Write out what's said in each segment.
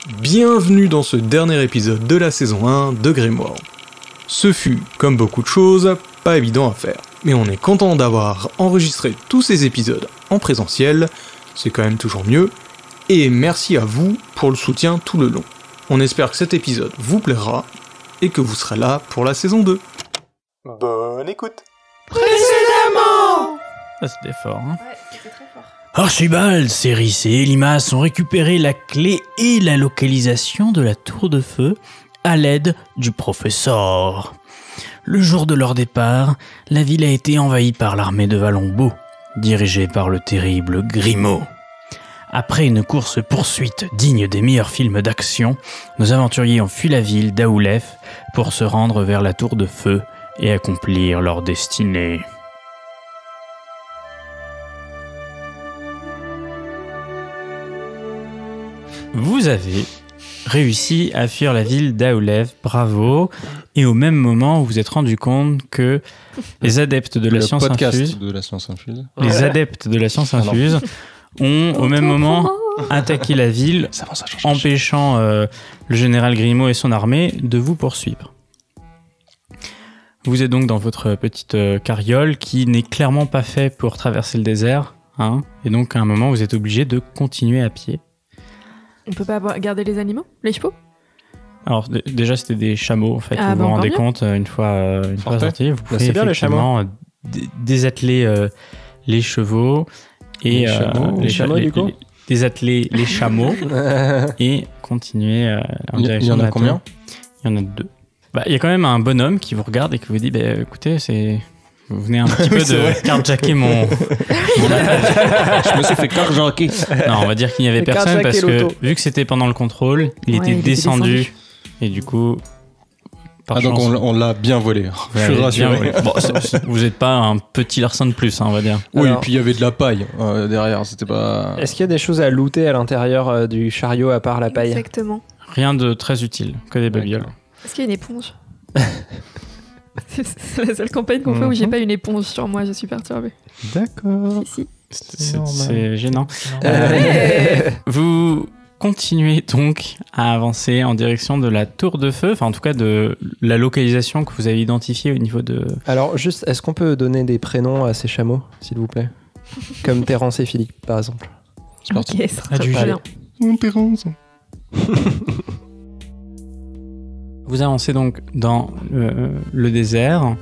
bienvenue dans ce dernier épisode de la saison 1 de Grimoire. Ce fut, comme beaucoup de choses, pas évident à faire, mais on est content d'avoir enregistré tous ces épisodes en présentiel, c'est quand même toujours mieux, et merci à vous pour le soutien tout le long. On espère que cet épisode vous plaira, et que vous serez là pour la saison 2. Bonne écoute. Précédemment. Ah, c'était fort, hein. Ouais, c'était très fort. Archibald, Céris et Elimas ont récupéré la clé et la localisation de la tour de feu à l'aide du professeur. Le jour de leur départ, la ville a été envahie par l'armée de Valombo, dirigée par le terrible Grimaud. Après une course-poursuite digne des meilleurs films d'action, nos aventuriers ont fui la ville d'Aoulef pour se rendre vers la tour de feu et accomplir leur destinée. Vous avez réussi à fuir la ville d'Aoulef, bravo. Et au même moment, vous vous êtes rendu compte que les adeptes de la science infuse, les adeptes de la science infuse ont au même moment attaqué la ville, empêchant le général Grimaud et son armée de vous poursuivre. Vous êtes donc dans votre petite carriole qui n'est clairement pas fait pour traverser le désert, hein, et donc à un moment vous êtes obligé de continuer à pied. On peut pas garder les animaux, les chevaux? Alors déjà c'était des chameaux en fait, vous vous rendez compte une fois sortis, vous pouvez effectivement désatteler les chevaux et désatteler les chameaux et continuer en direction de la tour. Il y en a combien? Il y en a 2. Il y a quand même un bonhomme qui vous regarde et qui vous dit écoutez, vous venez un petit peu de carjacker mon Je me suis fait carjacker. Non, on va dire qu'il n'y avait personne parce que vu que c'était pendant le contrôle, il était descendu et du coup donc on l'a bien volé. Je suis rassuré. Bon, vous n'êtes pas un petit larcin de plus, hein, on va dire. Oui, et puis il y avait de la paille derrière, c'était pas... Est-ce qu'il y a des choses à looter à l'intérieur du chariot à part la paille? Exactement. Rien de très utile, que des babioles. Est-ce qu'il y a une éponge? C'est la seule campagne qu'on fait où j'ai pas une éponge sur moi, je suis perturbée. D'accord. Si. C'est gênant. Vous continuez donc à avancer en direction de la tour de feu, enfin en tout cas de la localisation que vous avez identifiée au niveau de... Alors juste, est-ce qu'on peut donner des prénoms à ces chameaux, s'il vous plaît? Comme Terence et Philippe, par exemple. C'est parti. Ok, ça sera très bien. Terence. Vous avancez donc dans le désert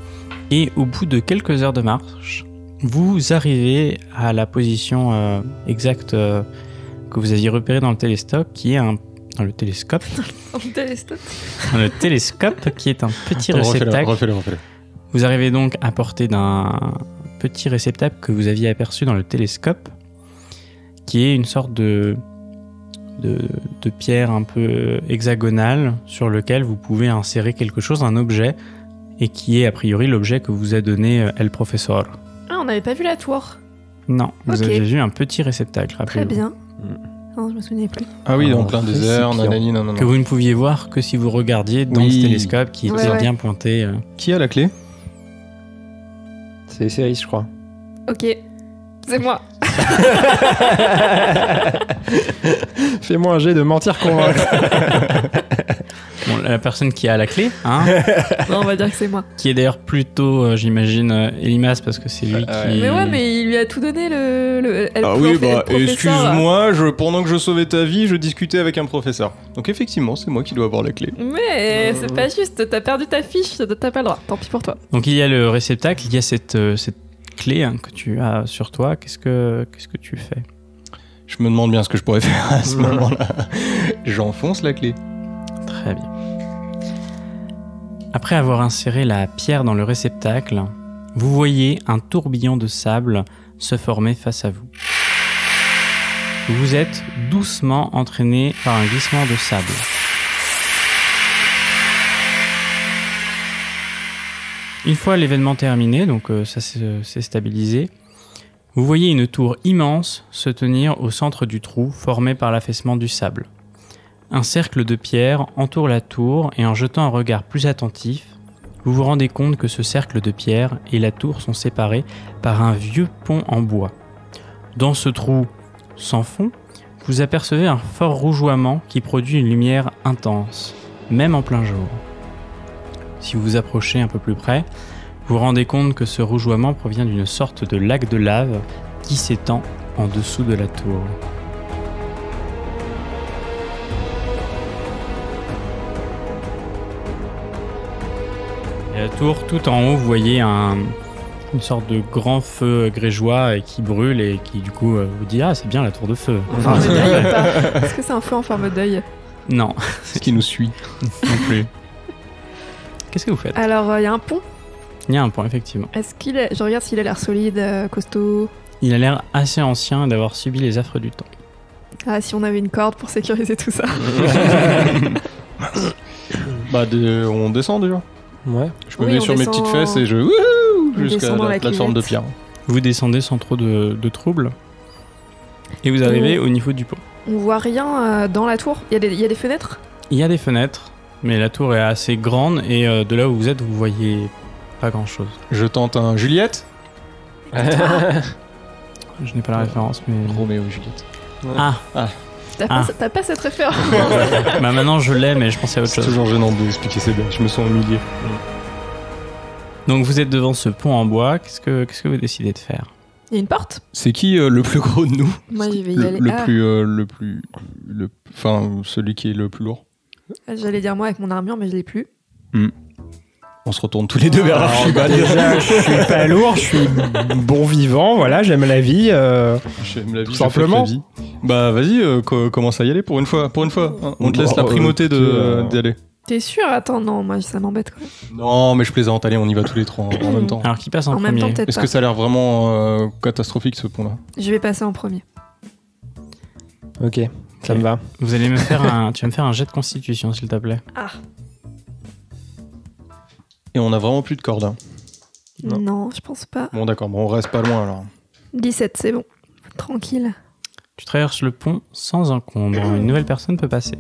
et au bout de quelques heures de marche, vous arrivez à la position exacte que vous aviez repérée dans le télescope, qui est le télescope qui est un petit réceptacle. Refais-le. Vous arrivez donc à portée d'un petit réceptacle que vous aviez aperçu dans le télescope, qui est une sorte de pierre un peu hexagonale sur lequel vous pouvez insérer quelque chose, un objet, et qui est a priori l'objet que vous a donné El Professor. Ah, on n'avait pas vu la tour. Non, vous avez vu un petit réceptacle, rappelez-vous. Très bien. Non, je me souvenais plus. Ah oui, dans plein désert, nanani, non. Que vous ne pouviez voir que si vous regardiez dans ce télescope qui était bien pointé. Qui a la clé? C'est Céris, je crois. Ok, c'est moi. Fais-moi un jet de mentir convaincre. Bon, la personne qui a la clé, hein, Non, on va dire que c'est moi. qui est d'ailleurs plutôt, j'imagine, Elimas, parce que c'est lui qui... Mais ouais, mais il lui a tout donné le professeur. Excuse-moi, pendant que je sauvais ta vie, je discutais avec un professeur. Donc effectivement, c'est moi qui dois avoir la clé. Mais c'est pas juste, t'as perdu ta fiche, t'as pas le droit, tant pis pour toi. Donc il y a le réceptacle, il y a cette clé que tu as sur toi. Qu'est-ce que tu fais? Je me demande bien ce que je pourrais faire à ce moment-là. J'enfonce la clé. Très bien. Après avoir inséré la pierre dans le réceptacle, vous voyez un tourbillon de sable se former face à vous. Vous êtes doucement entraîné par un glissement de sable. Une fois l'événement terminé, donc ça s'est stabilisé, vous voyez une tour immense se tenir au centre du trou formé par l'affaissement du sable. Un cercle de pierre entoure la tour et en jetant un regard plus attentif, vous vous rendez compte que ce cercle de pierre et la tour sont séparés par un vieux pont en bois. Dans ce trou sans fond vous apercevez un fort rougeoiement qui produit une lumière intense, même en plein jour. Si vous vous approchez un peu plus près, vous vous rendez compte que ce rougeoiement provient d'une sorte de lac de lave qui s'étend en dessous de la tour. Et la tour, tout en haut, vous voyez une sorte de grand feu grégeois et qui brûle et qui du coup vous dit « Ah, c'est bien la tour de feu ». En forme d'œil ou pas? Est-ce que c'est un feu en forme d'œil? Non, Ce qui nous suit. non plus. Qu'est-ce que vous faites? Alors, il y a un pont. Il y a un point, effectivement. Est-ce qu'il est... Je regarde s'il a l'air solide, costaud. Il a l'air assez ancien d'avoir subi les affres du temps. Ah, si on avait une corde pour sécuriser tout ça. Bah, on descend déjà. Ouais. Je me Oui, mets on sur mes descend- petites fesses et je... Wouhou jusqu'à descend dans la la plateforme de cuvette. pierre. Vous descendez sans trop de troubles et vous arrivez au niveau du pont. On voit rien dans la tour. Il y a des fenêtres. Il y a des fenêtres, mais la tour est assez grande et de là où vous êtes, vous voyez pas grand-chose. Je tente un Juliette. Je n'ai pas la référence, mais... Roméo et Juliette. Ah, T'as pas cette référence. bah maintenant je l'ai, mais je pensais à autre C'est chose. toujours gênant d'expliquer ces blagues. Je me sens humilié. Donc vous êtes devant ce pont en bois, qu'est-ce que vous décidez de faire? Il y a une porte. C'est qui le plus gros de nous? Moi, je vais y aller. Enfin, celui qui est le plus lourd. J'allais dire moi avec mon armure, mais je l'ai plus. On se retourne tous les deux vers Archibald. Déjà, je suis pas lourd, je suis bon vivant, voilà, j'aime la vie. J'aime la vie, Tout simplement. je fête la vie. Bah vas-y, commence à y aller pour une fois. Hein. On te laisse la primauté d'y aller. T'es sûr? Attends, non, moi ça m'embête quand même. Non, mais je plaisante. Allez, on y va tous les trois en même temps. Alors qui passe en En même premier? temps, peut-être Est-ce pas. que ça a l'air vraiment catastrophique ce pont-là? Je vais passer en premier. Ok, ça me va. Vous allez me faire tu vas me faire un jet de constitution, s'il te plaît. Ah. Et on a vraiment plus de cordes. Hein. Non. Non, je pense pas. Bon d'accord, on reste pas loin alors. 17, c'est bon. Tranquille. Tu traverses le pont sans encombre. Une nouvelle personne peut passer.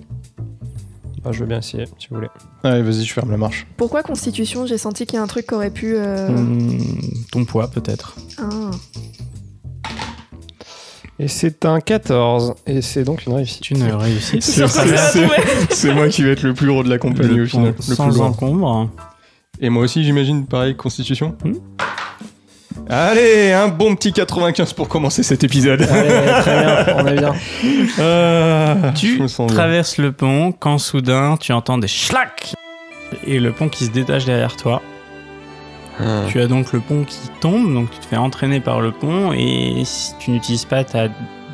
Bah, je veux bien essayer, si vous voulez. Allez, vas-y, je ferme la marche. Pourquoi Constitution? J'ai senti qu'il y a un truc qui aurait pu... Ton poids, peut-être. Ah. Et c'est un 14, et c'est donc une réussite. Tu ne réussis. C'est moi qui vais être le plus gros de la compagnie au final. Le Sans plus lourd. encombre. Et moi aussi, j'imagine, pareil, constitution. Allez, un bon petit 95 pour commencer cet épisode. Allez, très bien, on est bien. Tu je me sens bien. traverses le pont quand soudain tu entends des schlacs et le pont qui se détache derrière toi. Tu as donc le pont qui tombe, donc tu te fais entraîner par le pont et si tu n'utilises pas ta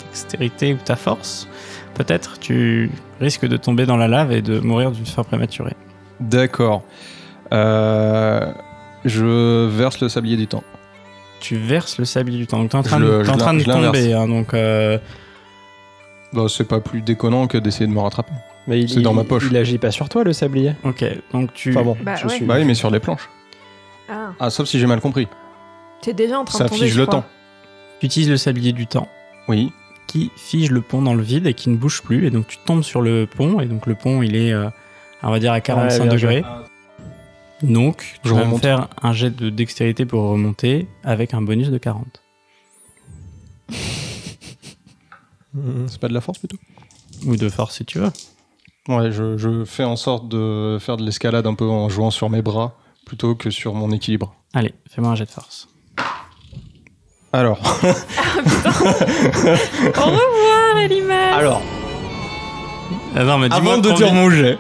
dextérité ou ta force, peut-être tu risques de tomber dans la lave et de mourir d'une faim prématurée. D'accord. Je verse le sablier du temps. Tu verses le sablier du temps, donc t'es en train, Je le- t'es en train de je l'inverse. tomber, hein, donc Bah, c'est pas plus déconnant que d'essayer de me rattraper. Mais C'est dans ma poche. Il agit pas sur toi, le sablier. ok, donc tu... Enfin bon, Bah, je ouais. suis... Bah oui, mais sur les planches. Ah. Ah, sauf si j'ai mal compris. T'es déjà en train Ça de tomber, fige je le crois. temps. tu utilises le sablier du temps Oui. qui fige le pont dans le vide et qui ne bouge plus, et donc tu tombes sur le pont, et donc le pont il est, on va dire, à 45 Ouais, bien degrés. Donc, tu Je vas me remonte. faire un jet de dextérité pour remonter avec un bonus de 40. C'est pas de la force plutôt? Ou de force si tu veux. Ouais, je fais en sorte de faire de l'escalade un peu en jouant sur mes bras plutôt que sur mon équilibre. Allez, fais-moi un jet de force. Alors. Au revoir, Elimar. Alors. Attends, mais dis-moi Avant de combien- dire mon jet,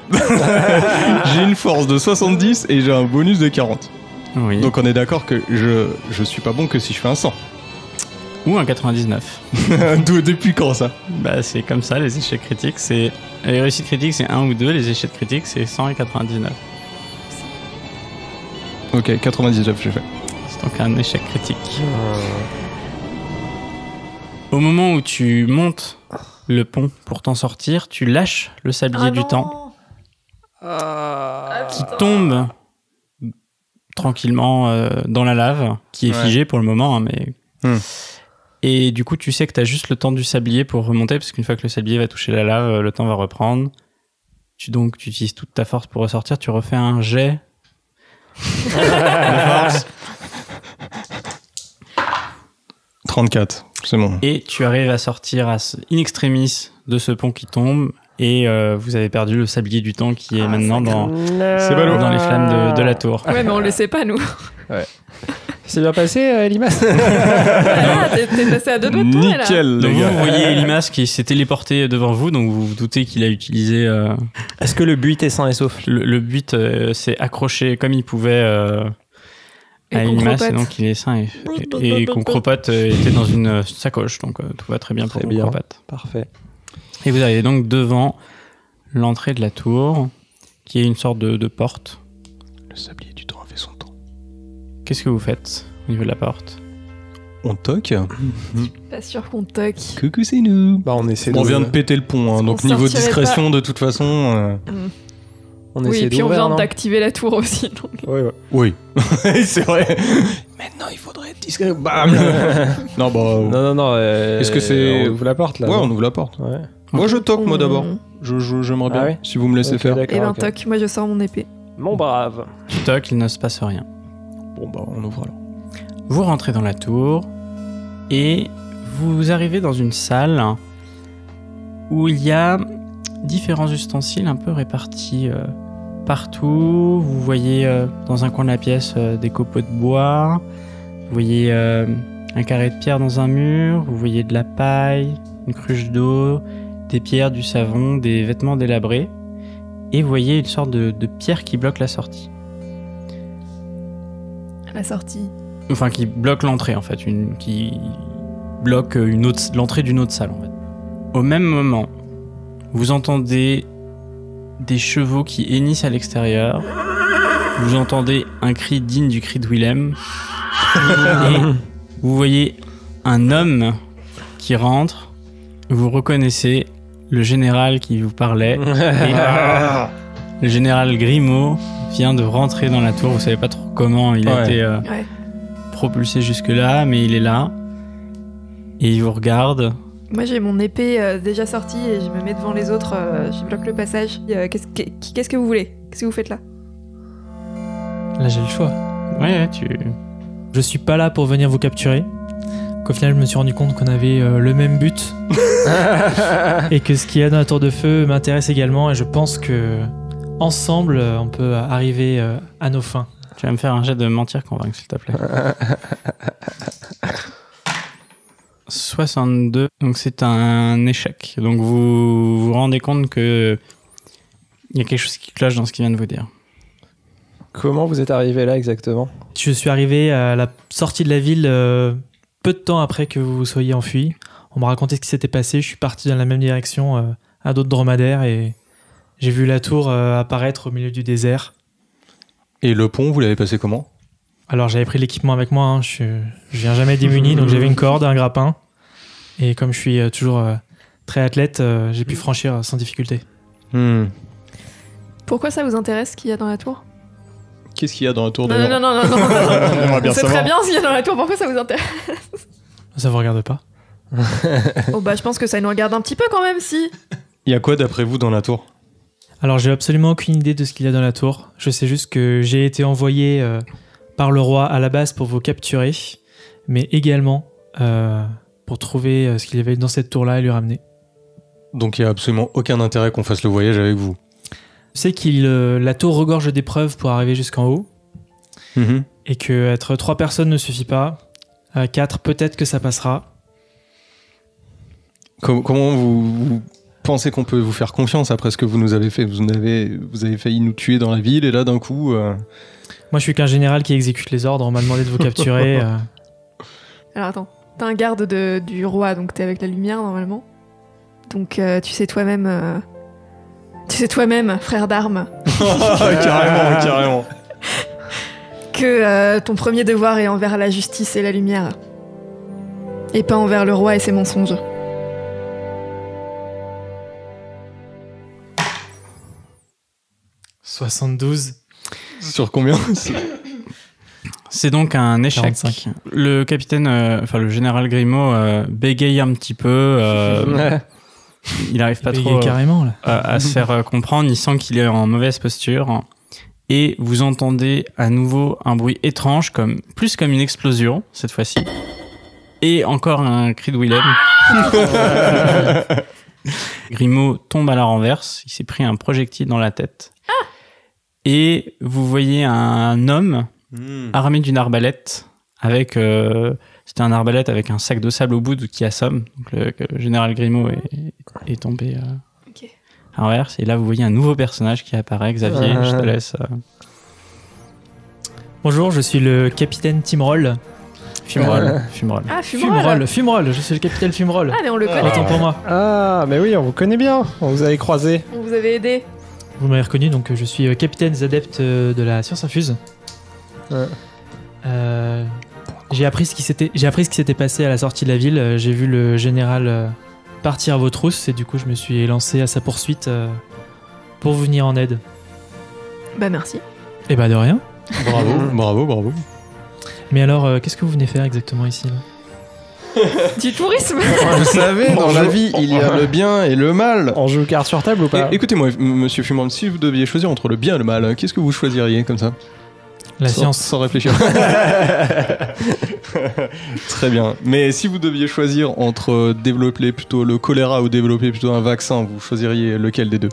j'ai une force de 70 et j'ai un bonus de 40. Oui. Donc on est d'accord que je suis pas bon que si je fais un 100. Ou un 99. Depuis quand ça? Bah, c'est comme ça, les échecs critiques, c'est... Les réussites critiques, c'est 1 ou 2, les échecs critiques, c'est 100 et 99. Ok, 99 j'ai fait. C'est donc un échec critique. Au moment où tu montes le pont pour t'en sortir, tu lâches le sablier du temps qui tombe tranquillement dans la lave, qui est Ouais. figée pour le moment, hein, mais... Et du coup, tu sais que tu as juste le temps du sablier pour remonter, parce qu'une fois que le sablier va toucher la lave, le temps va reprendre. Tu utilises toute ta force pour ressortir, tu refais un jet de force. 34. C'est bon. Et tu arrives à sortir in extremis de ce pont qui tombe. Et vous avez perdu le sablier du temps qui est maintenant dans les flammes de la tour. Ouais, mais on le sait pas, nous. Ouais. C'est bien passé, Limas? T'es passé à 2 doigts de tourner, là. Nickel, Donc les gars. vous voyez Limas qui s'est téléporté devant vous, donc vous vous doutez qu'il a utilisé... Est-ce que le but est sain et sauf? Le but s'est accroché comme il pouvait à Limas, et donc il est sain. Et Concropote était dans une sacoche, donc tout va très bien pour Concropote. Parfait. Et vous arrivez donc devant l'entrée de la tour, qui est une sorte de porte. Le sablier du temps a fait son temps. Qu'est-ce que vous faites au niveau de la porte? On toque. Pas sûr qu'on toque. Coucou, c'est nous. Bah, on essaie On vient de péter le pont, hein, donc On niveau sortirait discrétion, de toute façon... On Oui, essaie et puis on d'ouvrir, vient non? d'activer la tour aussi. Donc... Ouais. Oui, c'est vrai. Maintenant, il faudrait être discret. Bam. Non, bah... Non. Est-ce que c'est... On ouvre la porte, là? Ouais, non? on ouvre la porte. Ouais. Moi, je toque, moi, d'abord. J'aimerais bien, Ah ouais si vous me laissez Ok, faire. d'accord, Et ben ok. toc, moi je sors mon épée. Mon brave. Tu toques, il ne se passe rien. Bon, bah, on ouvre alors. Vous rentrez dans la tour et vous arrivez dans une salle où il y a différents ustensiles un peu répartis partout. Vous voyez dans un coin de la pièce des copeaux de bois. Vous voyez un carré de pierre dans un mur. Vous voyez de la paille, une cruche d'eau, des pierres, du savon, des vêtements délabrés. Et vous voyez une sorte de pierre qui bloque la sortie. À la sortie. Enfin, qui bloque l'entrée, en fait. Qui bloque l'entrée d'une autre salle, en fait. Au même moment, vous entendez des chevaux qui hennissent à l'extérieur. Vous entendez un cri digne du cri de Willem. Et vous voyez un homme qui rentre. Vous reconnaissez le général qui vous parlait. Et le général Grimaud vient de rentrer dans la tour. Vous savez pas trop comment il a été propulsé jusque-là, mais il est là. Et il vous regarde. Moi j'ai mon épée déjà sortie et je me mets devant les autres, je bloque le passage. Qu'est-ce que vous voulez? Qu'est-ce que vous faites là? Là, j'ai le choix. Ouais, Je suis pas là pour venir vous capturer. Qu'au final, je me suis rendu compte qu'on avait le même but. Et que ce qu'il y a dans la tour de feu m'intéresse également. Et je pense que ensemble, on peut arriver à nos fins. Tu vas me faire un jet de mentir convaincre, s'il te plaît. 62, donc c'est un échec. Donc vous vous rendez compte que il y a quelque chose qui cloche dans ce qu'il vient de vous dire. Comment vous êtes arrivé là exactement? Je suis arrivé à la sortie de la ville peu de temps après que vous vous soyez enfui. On m'a raconté ce qui s'était passé. Je suis parti dans la même direction à d'autres dromadaires et j'ai vu la tour apparaître au milieu du désert. Et le pont, vous l'avez passé comment? Alors j'avais pris l'équipement avec moi, hein. Je viens jamais démuni, donc j'avais une corde, un grappin. Et comme je suis toujours très athlète, j'ai pu franchir sans difficulté. Pourquoi ça vous intéresse ce qu'il y a dans la tour? Qu'est-ce qu'il y a dans la tour Non. J'aimerais bien C'est savoir. très bien ce qu'il y a dans la tour, pourquoi ça vous intéresse? Ça vous regarde pas? Oh bah je pense que ça nous regarde un petit peu quand même, si. Il y a quoi d'après vous dans la tour? Alors j'ai absolument aucune idée de ce qu'il y a dans la tour. Je sais juste que j'ai été envoyé par le roi à la base pour vous capturer, mais également pour trouver ce qu'il y avait dans cette tour-là et lui ramener. Donc il n'y a absolument aucun intérêt qu'on fasse le voyage avec vous. Je sais que la tour regorge d'épreuves pour arriver jusqu'en haut, et que être 3 personnes ne suffit pas. 4, peut-être que ça passera. Comment vous pensez qu'on peut vous faire confiance après ce que vous nous avez fait? Vous avez failli nous tuer dans la ville et là d'un coup... Moi je suis qu'un général qui exécute les ordres, on m'a demandé de vous capturer. Alors attends, t'es un garde du roi, donc t'es avec la lumière normalement. Donc tu sais toi-même, frère d'armes, Carrément. que ton premier devoir est envers la justice et la lumière. Et pas envers le roi et ses mensonges. « 72. Sur combien? C'est donc un échec. 45. Le capitaine, le général Grimaud bégaye un petit peu. Il n'arrive pas trop carrément, là. à se faire comprendre. Il sent qu'il est en mauvaise posture. Et vous entendez à nouveau un bruit étrange, plus comme une explosion cette fois-ci. Et encore un cri de Willem. Grimaud tombe à la renverse. Il s'est pris un projectile dans la tête. Et vous voyez un homme armé d'une arbalète avec... c'était un arbalète avec un sac de sable au bout qui assomme. Donc le général Grimaud est tombé à renverse. Et là, vous voyez un nouveau personnage qui apparaît. Xavier, je te laisse... Bonjour, je suis le capitaine Timroll. Fumerol. Ah, Fumerol. Fumerol, je suis le capitaine Fumerol. Ah, mais on le connaît. Autant pour moi. Ah, mais oui, on vous connaît bien. On vous avait croisé. On vous avait aidé. Vous m'avez reconnu, donc je suis capitaine des adeptes de la science infuse. Ouais. J'ai appris ce qui s'était passé à la sortie de la ville. J'ai vu le général partir à vos trousses et du coup je me suis lancé à sa poursuite pour vous venir en aide. Bah merci. Et bah de rien. Bravo. Mais alors, qu'est-ce que vous venez faire exactement ici là ? Du tourisme. Vous savez, dans la vie, il y a le bien et le mal. On joue carte sur table ou pas? Écoutez-moi, monsieur Fumerol, si vous deviez choisir entre le bien et le mal, qu'est-ce que vous choisiriez comme ça? La science. Sans réfléchir. Très bien. Mais si vous deviez choisir entre développer plutôt le choléra ou développer plutôt un vaccin, vous choisiriez lequel des deux?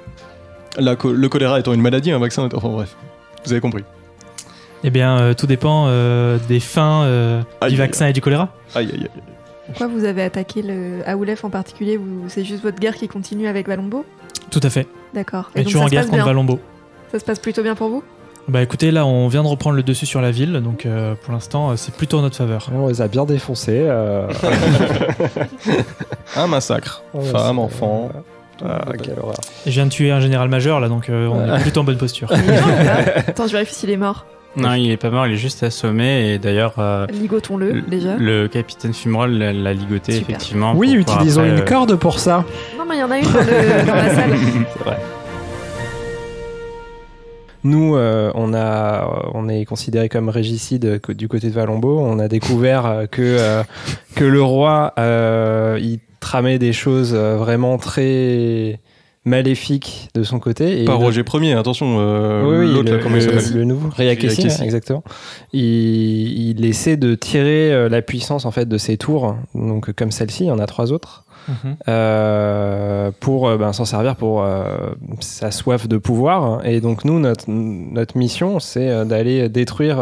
Le choléra étant une maladie, un vaccin étant... Enfin bref, vous avez compris. Eh bien, tout dépend des fins du vaccin et du choléra. Aïe. Pourquoi vous avez attaqué le Aoulef en particulier? C'est juste votre guerre qui continue avec Valombo? Tout à fait. D'accord. Et donc toujours en ça se guerre passe contre bien. Valombo. Ça se passe plutôt bien pour vous? Bah écoutez, là on vient de reprendre le dessus sur la ville, donc pour l'instant c'est plutôt en notre faveur. On les a bien défoncés. Un massacre. Femmes, enfants. Quelle horreur. Et je viens de tuer un général-major là, donc on est plutôt en bonne posture. Il est mort, là. Attends, je vérifie s'il est mort. Non, il est pas mort, il est juste assommé. Et d'ailleurs, Ligotons-le déjà. le capitaine Fumerol l'a ligoté, Super. effectivement. Oui, pour utilisons après, une corde pour ça. Non, mais il y en a une dans la salle. C'est vrai. Nous, on est considéré comme régicide du côté de Valombo. On a découvert que le roi, il tramait des choses vraiment très maléfiques de son côté. Et Pas Roger Ier, attention. oui, l'autre, là, comment il s'appelle? le nouveau. Riakessi, Riakessi. exactement. Il essaie de tirer la puissance en fait de ses tours. Donc comme celle-ci, il y en a 3 autres. Pour s'en servir pour sa soif de pouvoir. Et donc nous, notre mission, c'est d'aller détruire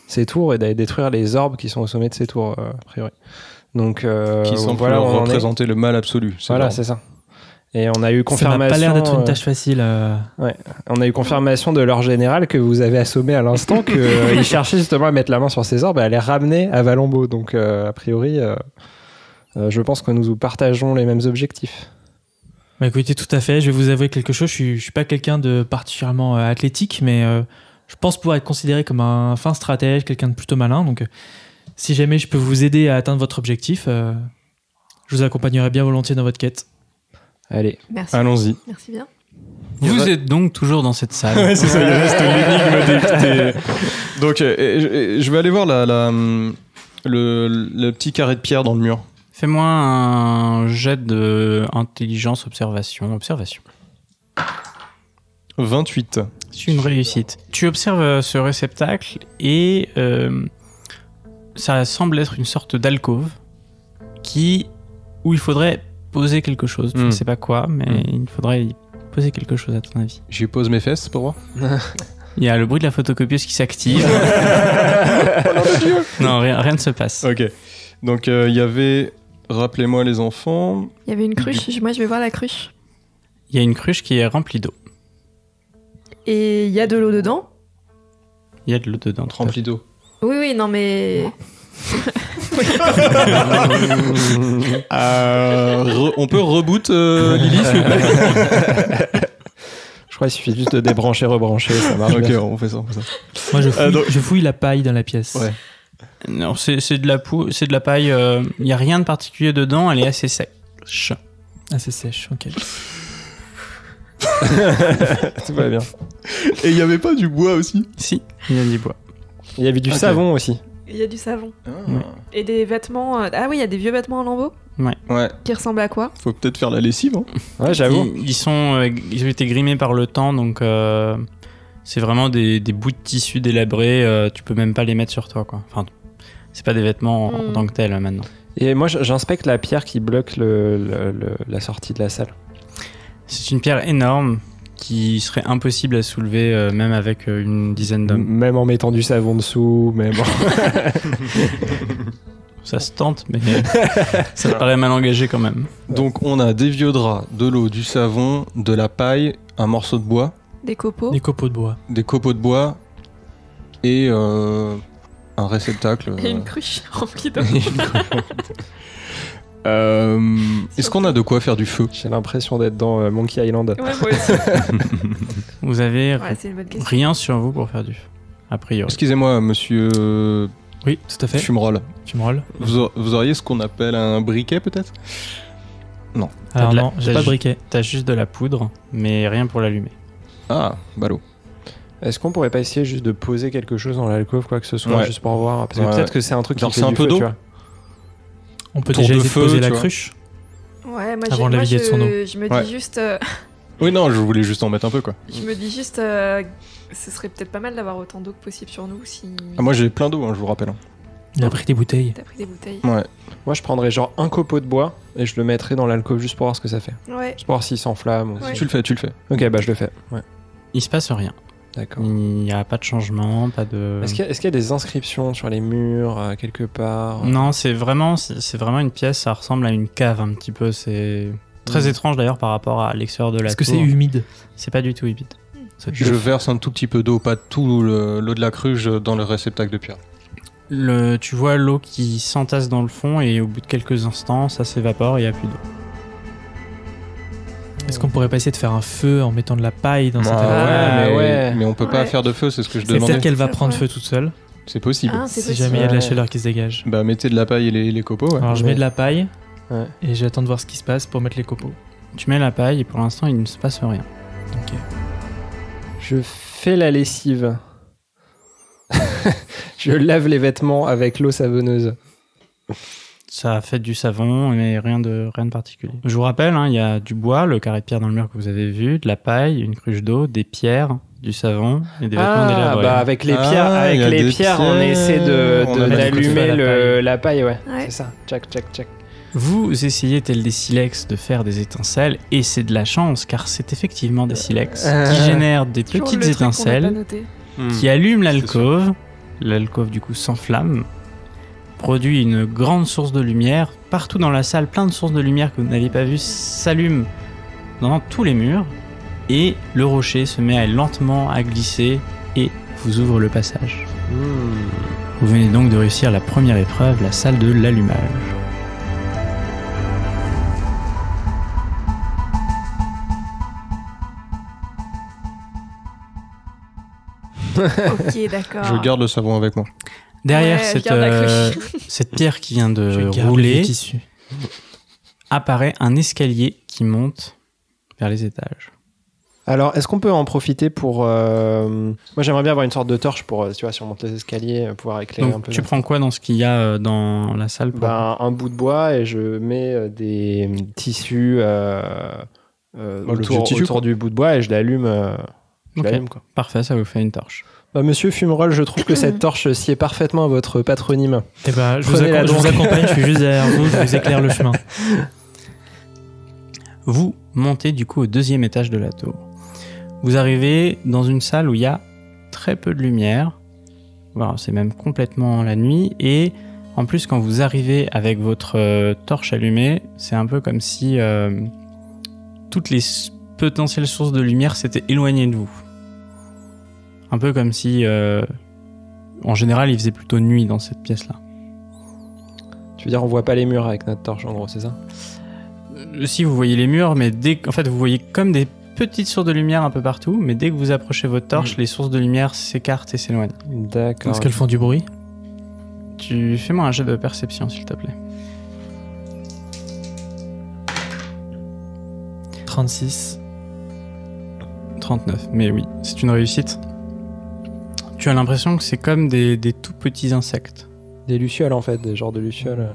ces tours et d'aller détruire les orbes qui sont au sommet de ces tours, a priori. Donc Qui semble voilà, on en est. représenter le mal absolu. Voilà, c'est ça. Et on a eu confirmation. Ça n'a pas l'air d'être une tâche facile. Ouais. On a eu confirmation de leur général que vous avez assommé à l'instant, qu'il cherchait justement à mettre la main sur ces orbes et à les ramener à Valombo. Donc a priori... je pense que nous partageons les mêmes objectifs. Bah écoutez, tout à fait. Je vais vous avouer quelque chose. Je suis pas quelqu'un de particulièrement athlétique, mais je pense pouvoir être considéré comme un fin stratège, quelqu'un de plutôt malin. Donc, si jamais je peux vous aider à atteindre votre objectif, je vous accompagnerai bien volontiers dans votre quête. Allez, Merci. Allons-y. Merci bien. Vous êtes donc toujours dans cette salle. Ouais, c'est ça, il reste l'énigme des... Donc, je vais aller voir le petit carré de pierre dans le mur. Fais-moi un jet de intelligence, observation. 28. C'est une réussite. Tu observes ce réceptacle et ça semble être une sorte d'alcôve où il faudrait poser quelque chose. Tu ne sais pas quoi, mais il faudrait y poser quelque chose à ton avis. J'y pose mes fesses pour voir. Il y a le bruit de la photocopieuse qui s'active. Non, rien ne se passe. Ok. Donc, il y avait... Rappelez-moi les enfants. Il y avait une cruche. Moi, je vais voir la cruche. Il y a une cruche qui est remplie d'eau. Et il y a de l'eau dedans. Il y a de l'eau dedans. Remplie d'eau. Oui, non, mais... On peut reboot Lily, s'il vous plaît? je crois qu'il suffit juste de débrancher, rebrancher, ça marche Ok, bien. on fait ça. Moi, je fouille la paille dans la pièce. Ouais. Non, c'est de la paille. Il n'y a rien de particulier dedans. Elle est assez sèche. Assez sèche, ok. Tout va bien. Et il n'y avait pas du bois aussi? Si, il y a du bois. Il y avait du Ok. savon aussi. Il y a du savon. Et des vêtements... Ah oui, il y a des vieux vêtements en lambeaux. Ouais. Qui ressemblent à quoi? Faut peut-être faire la lessive. Hein. Ouais, j'avoue. Ils ont été grimés par le temps, donc c'est vraiment des bouts de tissu délabrés. Tu peux même pas les mettre sur toi, quoi. Enfin, C'est pas des vêtements en tant que tels maintenant. Et moi, j'inspecte la pierre qui bloque la sortie de la salle. C'est une pierre énorme qui serait impossible à soulever même avec une dizaine d'hommes. Même en mettant du savon dessous, même. Ça se tente, mais ça paraît mal engagé quand même. Donc on a des vieux draps, de l'eau, du savon, de la paille, un morceau de bois, Des copeaux. Des copeaux de bois. des copeaux de bois et un réceptacle. Et une cruche remplie d'eau. Est-ce qu'on a de quoi faire du feu? J'ai l'impression d'être dans Monkey Island. Ouais, moi aussi. Vous avez Ouais, c'est une bonne question. rien sur vous pour faire du feu, a priori. Excusez-moi, monsieur Oui, tout à fait. Fumerol. Tu me rolles. Vous auriez ce qu'on appelle un briquet peut-être? Alors de la- non, j'ai t'as pas de ju- briquet. T'as juste de la poudre, mais rien pour l'allumer. Ah, ballot. Est-ce qu'on pourrait pas essayer juste de poser quelque chose dans l'alcôve, quoi que ce soit, Ouais. juste pour voir? Parce que Ouais. peut-être que c'est un truc qui Genre, fait c'est un du peu feu, d'eau. tu vois. On peut Tour déjà de essayer de feu, poser la tu vois. cruche. Ouais, moi, Avant de naviguer de son eau. je me Ouais. dis juste, Oui, non, je voulais juste en mettre un peu quoi. ce serait peut-être pas mal d'avoir autant d'eau que possible sur nous si Ah, moi j'ai plein d'eau, hein, je vous rappelle. Il a pris des bouteilles. t'as pris des bouteilles. Ouais. Moi, je prendrais genre un copeau de bois et je le mettrais dans l'alcôve juste pour voir ce que ça fait. Ouais. Juste pour voir s'il s'enflamme. Ou... Ouais. Tu le fais. Ok, bah je le fais. Ouais, Il se passe rien. d'accord. Il n'y a pas de changement, pas de... Est-ce qu'il y a des inscriptions sur les murs, quelque part? Non, c'est vraiment une pièce, ça ressemble à une cave un petit peu. C'est très étrange d'ailleurs par rapport à l'extérieur de la Est-ce que tour. c'est humide? C'est pas du tout humide. Je verse un tout petit peu d'eau, pas tout l'eau de la cruche dans le réceptacle de pierre. Tu vois l'eau qui s'entasse dans le fond et au bout de quelques instants, ça s'évapore et il n'y a plus d'eau. Est-ce qu'on pourrait pas essayer de faire un feu en mettant de la paille dans cette Ah, alcôve? ouais. mais on peut pas Ouais. faire de feu, c'est ce que je Et demandais. peut-être qu'elle va C'est prendre vrai. feu toute seule, C'est possible. Ah, c'est si possible. jamais il y a de la Ouais. chaleur qui se dégage. Bah mettez de la paille et les copeaux, ouais. Alors je mets de la paille Ouais. et j'attends de voir ce qui se passe pour mettre les copeaux. Tu mets la paille et pour l'instant, il ne se passe rien. Ok. Je fais la lessive. Je lave les vêtements avec l'eau savonneuse. Ça fait du savon, mais rien de particulier. Je vous rappelle, hein, il y a du bois, le carré de pierre dans le mur que vous avez vu, de la paille, une cruche d'eau, des pierres, du savon et des vêtements délabrés. Bah avec les Ah, pierres, il y a des on essaie pierres. On a d'allumer mis la paille, ouais. Ouais. C'est ça. Tchac, tchac, tchac. Vous essayez, tel des silex, de faire des étincelles, et c'est de la chance, car c'est effectivement des silex qui génèrent des Toujours petites le truc qu'on n'a pas étincelles, noté. qui allument l'alcôve. L'alcôve, du coup, s'enflamme, produit une grande source de lumière. Partout dans la salle, plein de sources de lumière que vous n'avez pas vues s'allument dans tous les murs, et le rocher se met lentement à glisser et vous ouvre le passage. Vous venez donc de réussir la première épreuve, la salle de l'allumage. Ok, d'accord. Je garde le savon avec moi. Derrière Ouais, je cette, garde la cruche. cette pierre qui vient Je de garde le rouler, tissu. apparaît un escalier qui monte vers les étages. Alors, est-ce qu'on peut en profiter pour... Moi, j'aimerais bien avoir une sorte de torche pour, tu vois, si on monte les escaliers, pouvoir éclairer un Donc peu. tu prends quoi dans ce qu'il y a dans la salle pour... Un bout de bois et je mets des tissus l'objet tissu, autour quoi. du bout de bois et je l'allume. Je Ok. l'allume, quoi. Parfait, ça vous fait une torche. Monsieur Fumerol, je trouve que cette torche sied parfaitement à votre patronyme. Eh ben, je Prenez-la vous donc. accompagne, je suis juste derrière vous, je vous éclaire le chemin. Vous montez du coup au deuxième étage de la tour. Vous arrivez dans une salle où il y a très peu de lumière. Voilà, c'est même complètement la nuit. Et en plus, quand vous arrivez avec votre torche allumée, c'est un peu comme si toutes les potentielles sources de lumière s'étaient éloignées de vous. Un peu comme si, en général, il faisait plutôt nuit dans cette pièce-là. Tu veux dire, on voit pas les murs avec notre torche, en gros, c'est ça? Si vous voyez les murs, mais en fait, vous voyez comme des petites sources de lumière un peu partout, mais dès que vous approchez votre torche, les sources de lumière s'écartent et s'éloignent. D'accord. Est-ce qu'elles font du bruit? Fais-moi un jet de perception, s'il te plaît. 36. 39, mais oui, c'est une réussite. Tu as l'impression que c'est comme des tout petits insectes. Des lucioles, en fait, des genres de lucioles.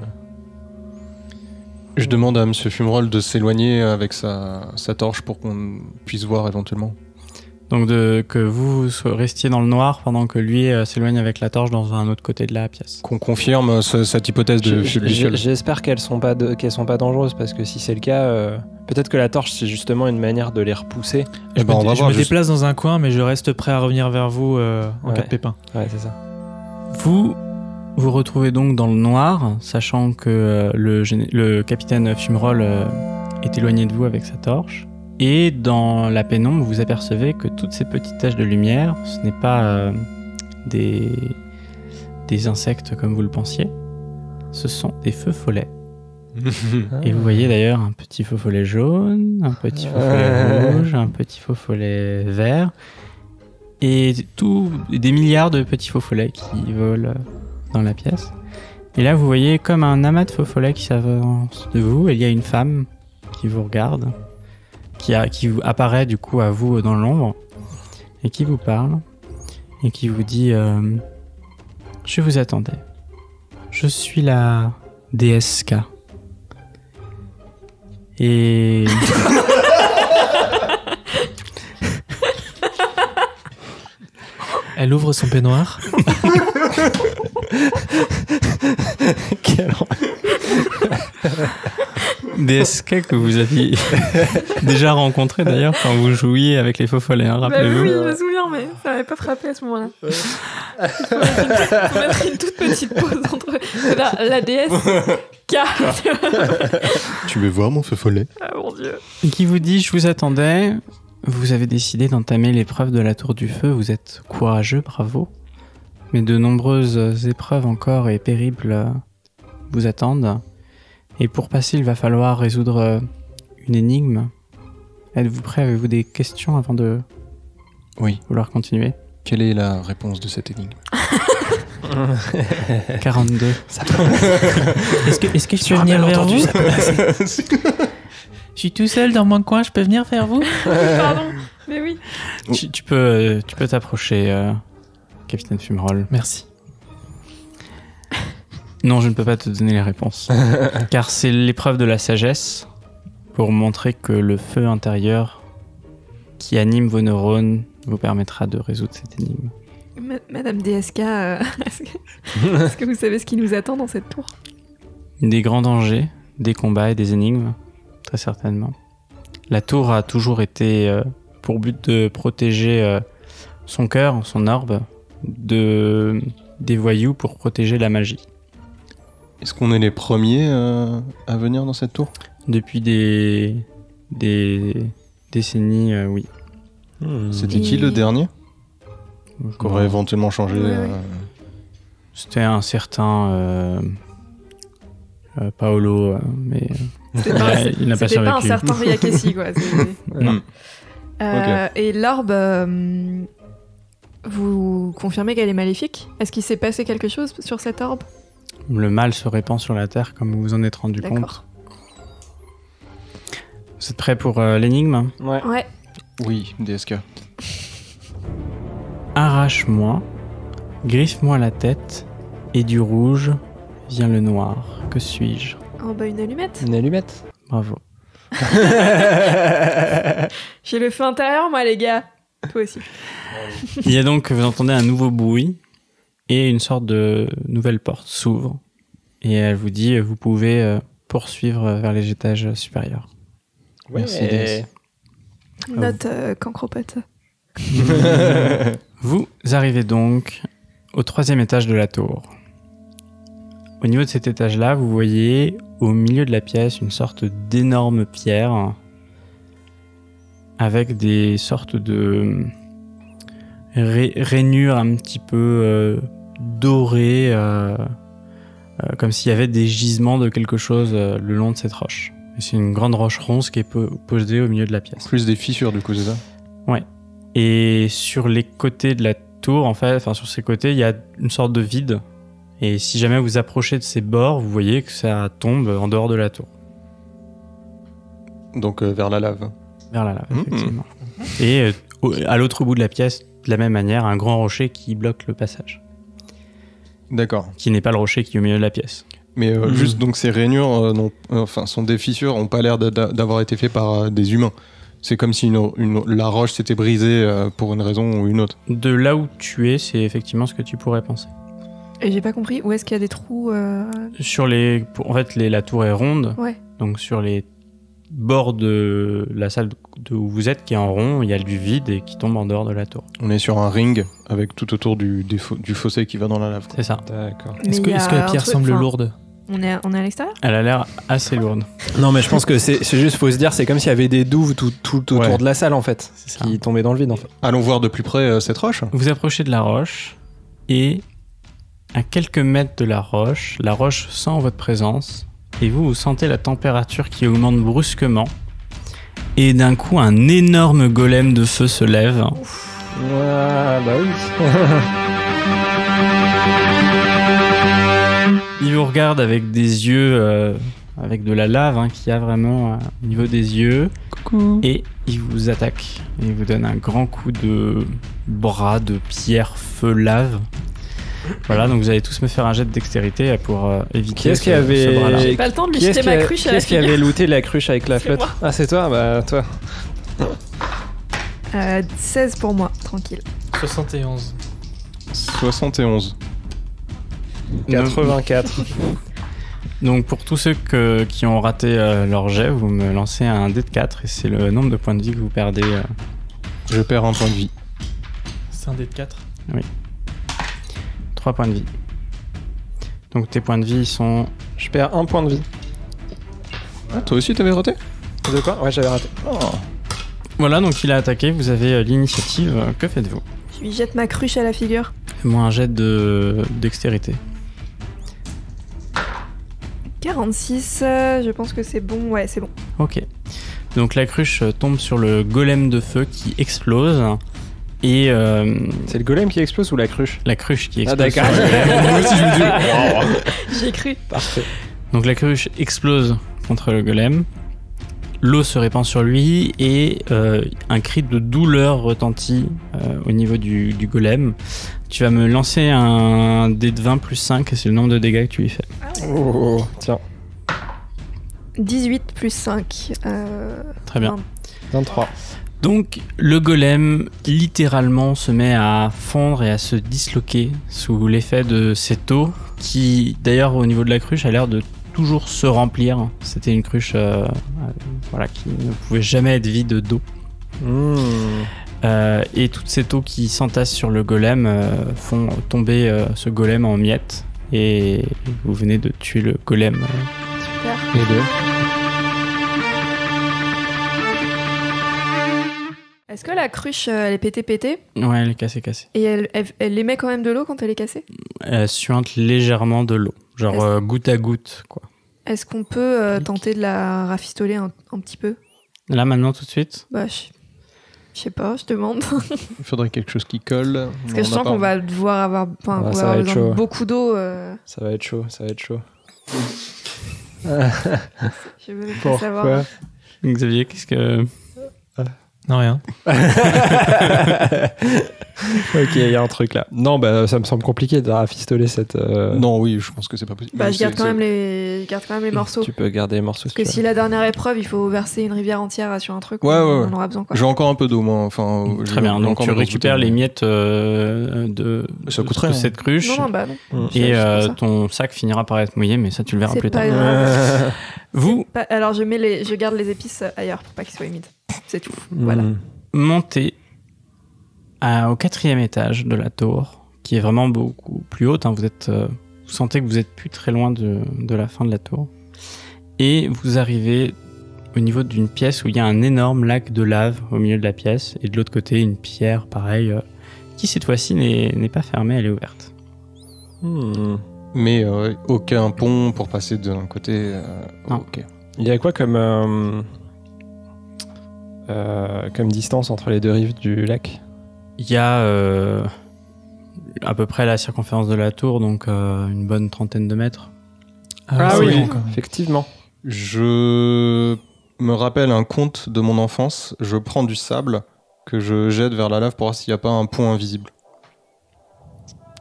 Je demande à Monsieur Fumerol de s'éloigner avec sa torche pour qu'on puisse voir éventuellement. Donc que vous restiez dans le noir pendant que lui s'éloigne avec la torche dans un autre côté de la pièce. Qu'on confirme cette hypothèse de Luciole. J'espère qu'elles sont pas dangereuses, parce que si c'est le cas, peut-être que la torche c'est justement une manière de les repousser. On va Je voir. me déplace dans un coin, mais je reste prêt à revenir vers vous en cas de pépin. Ouais, c'est ça. Vous vous retrouvez donc dans le noir, sachant que le capitaine Fumerol est éloigné de vous avec sa torche. Et dans la pénombre, vous apercevez que toutes ces petites taches de lumière, ce n'est pas des insectes comme vous le pensiez, ce sont des feux follets. Et vous voyez d'ailleurs un petit feu follet jaune, un petit feu follet rouge, un petit feu follet vert, et des milliards de petits faux follets qui volent dans la pièce. Et là, vous voyez comme un amas de faux follets qui s'avance de vous, et il y a une femme qui vous regarde, qui apparaît du coup à vous dans l'ombre, et qui vous parle, et qui vous dit je vous attendais. Je suis la déesse K. Et... Elle ouvre son peignoir. DSK que vous aviez déjà rencontré d'ailleurs quand vous jouiez avec les faux follets, hein, rappelez-vous. Oui, je me souviens, mais ça m'avait pas frappé à ce moment-là. Faut mettre une toute petite pause entre la DS K. Tu veux voir mon feu follet? Ah mon dieu. Et qui vous dit, je vous attendais, vous avez décidé d'entamer l'épreuve de la tour du feu, vous êtes courageux, bravo. Mais de nombreuses épreuves encore et pénibles vous attendent. Et pour passer, il va falloir résoudre une énigme. Êtes-vous prêt? Avez-vous des questions avant de vouloir continuer? Quelle est la réponse de cette énigme? 42. Est-ce que je peux venir vers vous? Je suis tout seul dans mon coin, je peux venir vers vous? Pardon, mais oui. Tu peux t'approcher, capitaine Fumerol. Merci. Non, je ne peux pas te donner les réponses. Car c'est l'épreuve de la sagesse pour montrer que le feu intérieur qui anime vos neurones vous permettra de résoudre cette énigme. Madame DSK, est-ce que vous savez ce qui nous attend dans cette tour? Des grands dangers, des combats et des énigmes, très certainement. La tour a toujours été pour but de protéger son cœur, son orbe, des voyous pour protéger la magie. Est-ce qu'on est les premiers à venir dans cette tour? Depuis des décennies, oui. C'était qui le dernier? Qu'on aurait éventuellement changé. C'était un certain Paolo, mais il n'a pas survécu. C'était pas un certain Ryakessi, quoi. Non. Ok. Et l'orbe, vous confirmez qu'elle est maléfique? Est-ce qu'il s'est passé quelque chose sur cette orbe? Le mal se répand sur la terre, comme vous vous en êtes rendu compte. D'accord. Vous êtes prêts pour l'énigme? Ouais. Oui, DSK. Arrache-moi, griffe-moi la tête, et du rouge vient le noir. Que suis-je? Oh bah une allumette. Une allumette. Bravo. J'ai le feu intérieur, moi, les gars. Toi aussi. Il y a donc, vous entendez un nouveau bruit, et une sorte de nouvelle porte s'ouvre. Et elle vous dit, vous pouvez poursuivre vers les étages supérieurs. Merci, DS. Note cancropote. Vous arrivez donc au 3e étage de la tour. Au niveau de cet étage-là, vous voyez au milieu de la pièce une sorte d'énorme pierre avec des sortes de rainures un petit peu dorées, comme s'il y avait des gisements de quelque chose le long de cette roche. Et c'est une grande roche ronce qui est posée au milieu de la pièce. Plus des fissures, du coup, c'est ça? Ouais. Et sur les côtés de la tour, en fait, enfin sur ces côtés, il y a une sorte de vide. Et si jamais vous approchez de ces bords, vous voyez que ça tombe en dehors de la tour. Donc vers la lave. Vers la lave, effectivement. Et à l'autre bout de la pièce, de la même manière, un grand rocher qui bloque le passage. D'accord. Qui n'est pas le rocher qui est au milieu de la pièce. Mais juste donc ces rainures sont des fissures, n'ont pas l'air d'avoir été faites par des humains. C'est comme si la roche s'était brisée pour une raison ou une autre. De là où tu es, c'est effectivement ce que tu pourrais penser. Et j'ai pas compris, où est-ce qu'il y a des trous Sur en fait, la tour est ronde. Ouais. Donc sur les bords de la salle où vous êtes, qui est en rond, il y a du vide et qui tombe en dehors de la tour. On est sur un ring avec tout autour du fossé qui va dans la lave. C'est ça. D'accord. Est-ce que la pierre semble lourde? On est à l'extérieur? Elle a l'air assez lourde. Non, mais je pense que c'est juste, faut se dire, c'est comme s'il y avait des douves tout autour Ouais. de la salle, en fait, C'est ça. qui tombaient dans le vide, en fait. Allons voir de plus près cette roche. Vous approchez de la roche et à quelques mètres de la roche sent votre présence et vous sentez la température qui augmente brusquement et d'un coup un énorme golem de feu se lève. Ouais, bah oui. Il vous regarde avec des yeux, avec de la lave qu'il y a vraiment au niveau des yeux. Coucou. Et il vous attaque. Il vous donne un grand coup de bras, de pierre, feu, lave. Voilà, donc vous allez tous me faire un jet de dextérité pour éviter Qui est-ce qui avait- ce bras-là. J'ai pas le temps de lui Qui est-ce jeter ma cruche à la qui avait figure. looté la cruche avec la C'est flotte? moi. Ah, c'est toi? Bah, toi. 16 pour moi, tranquille. 71. 71. 84. Donc pour tous ceux qui ont raté leur jet, vous me lancez un dé de 4 et c'est le nombre de points de vie que vous perdez. Je perds un point de vie. C'est un dé de 4. 3 points de vie. Donc tes points de vie sont... Je perds un point de vie. Ah, toi aussi t'avais raté? De quoi? Ouais, j'avais raté. Voilà, donc il a attaqué, vous avez l'initiative. Que faites-vous? Je lui jette ma cruche à la figure. Fais-moi un jet de dextérité. 46, je pense que c'est bon. Ouais, c'est bon. Ok. Donc la cruche tombe sur le golem de feu qui explose. Et C'est le golem qui explose ou la cruche? la cruche qui Ah, explose. d'accord. sur le golem. Moi aussi je me dis. J'ai cru. Parfait. Donc la cruche explose contre le golem. L'eau se répand sur lui et un cri de douleur retentit au niveau du golem. Tu vas me lancer un dé de 20 plus 5 et c'est le nombre de dégâts que tu lui fais. Oh, tiens. 18 plus 5. Très bien. 23. Donc le golem littéralement se met à fondre et à se disloquer sous l'effet de cette eau qui d'ailleurs au niveau de la cruche a l'air de toujours se remplir. C'était une cruche voilà, qui ne pouvait jamais être vide d'eau. Et toute cette eau qui s'entasse sur le golem font tomber ce golem en miettes et vous venez de tuer le golem. Super. Et deux. Est-ce que la cruche, elle est pétée Ouais, elle est cassée. et elle émet quand même de l'eau quand elle est cassée? Elle suinte légèrement de l'eau, genre goutte à goutte quoi. Est-ce qu'on peut tenter de la rafistoler un petit peu? Là maintenant tout de suite. Bah, je sais pas, je demande. Il faudrait quelque chose qui colle. Parce que je sens qu'on va devoir avoir, Ah, qu'on ça va va avoir être besoin de chaud. beaucoup d'eau. Ça va être chaud, ça va être chaud. Je veux même pas savoir. Pourquoi? Xavier, qu'est-ce que... Non, rien. Ok, il y a un truc là. Non, bah ça me semble compliqué de rafistoler cette. Non, oui, je pense que c'est pas possible. Bah, je C'est- garde quand même les morceaux. Tu peux garder les morceaux. Parce que si la dernière épreuve, il faut verser une rivière entière sur un truc, Ouais, on ouais. en aura besoin quoi. J'ai encore un peu d'eau, moi. Enfin, Très bien, donc tu récupères les miettes de Ça coûterait, de hein. cette cruche Non, non, bah non. et C'est pour ça. ton sac finira par être mouillé, mais ça tu le verras C'est plus tard. pas grave. Vous Alors je garde les épices ailleurs pour pas qu'ils soient humides. C'est tout. Voilà. montez au 4e étage de la tour, qui est vraiment beaucoup plus haute. Vous sentez que vous êtes plus très loin de la fin de la tour. Et vous arrivez au niveau d'une pièce où il y a un énorme lac de lave au milieu de la pièce. Et de l'autre côté, une pierre, pareil, qui cette fois-ci n'est pas fermée, elle est ouverte. Mais aucun pont pour passer d'un côté. Non. Ok. Il y a quoi comme distance entre les deux rives du lac? Il y a à peu près la circonférence de la tour, donc une bonne trentaine de mètres. Ah c'est oui, grand, quand même. effectivement. Je me rappelle un conte de mon enfance. Je prends du sable que je jette vers la lave pour voir s'il n'y a pas un pont invisible.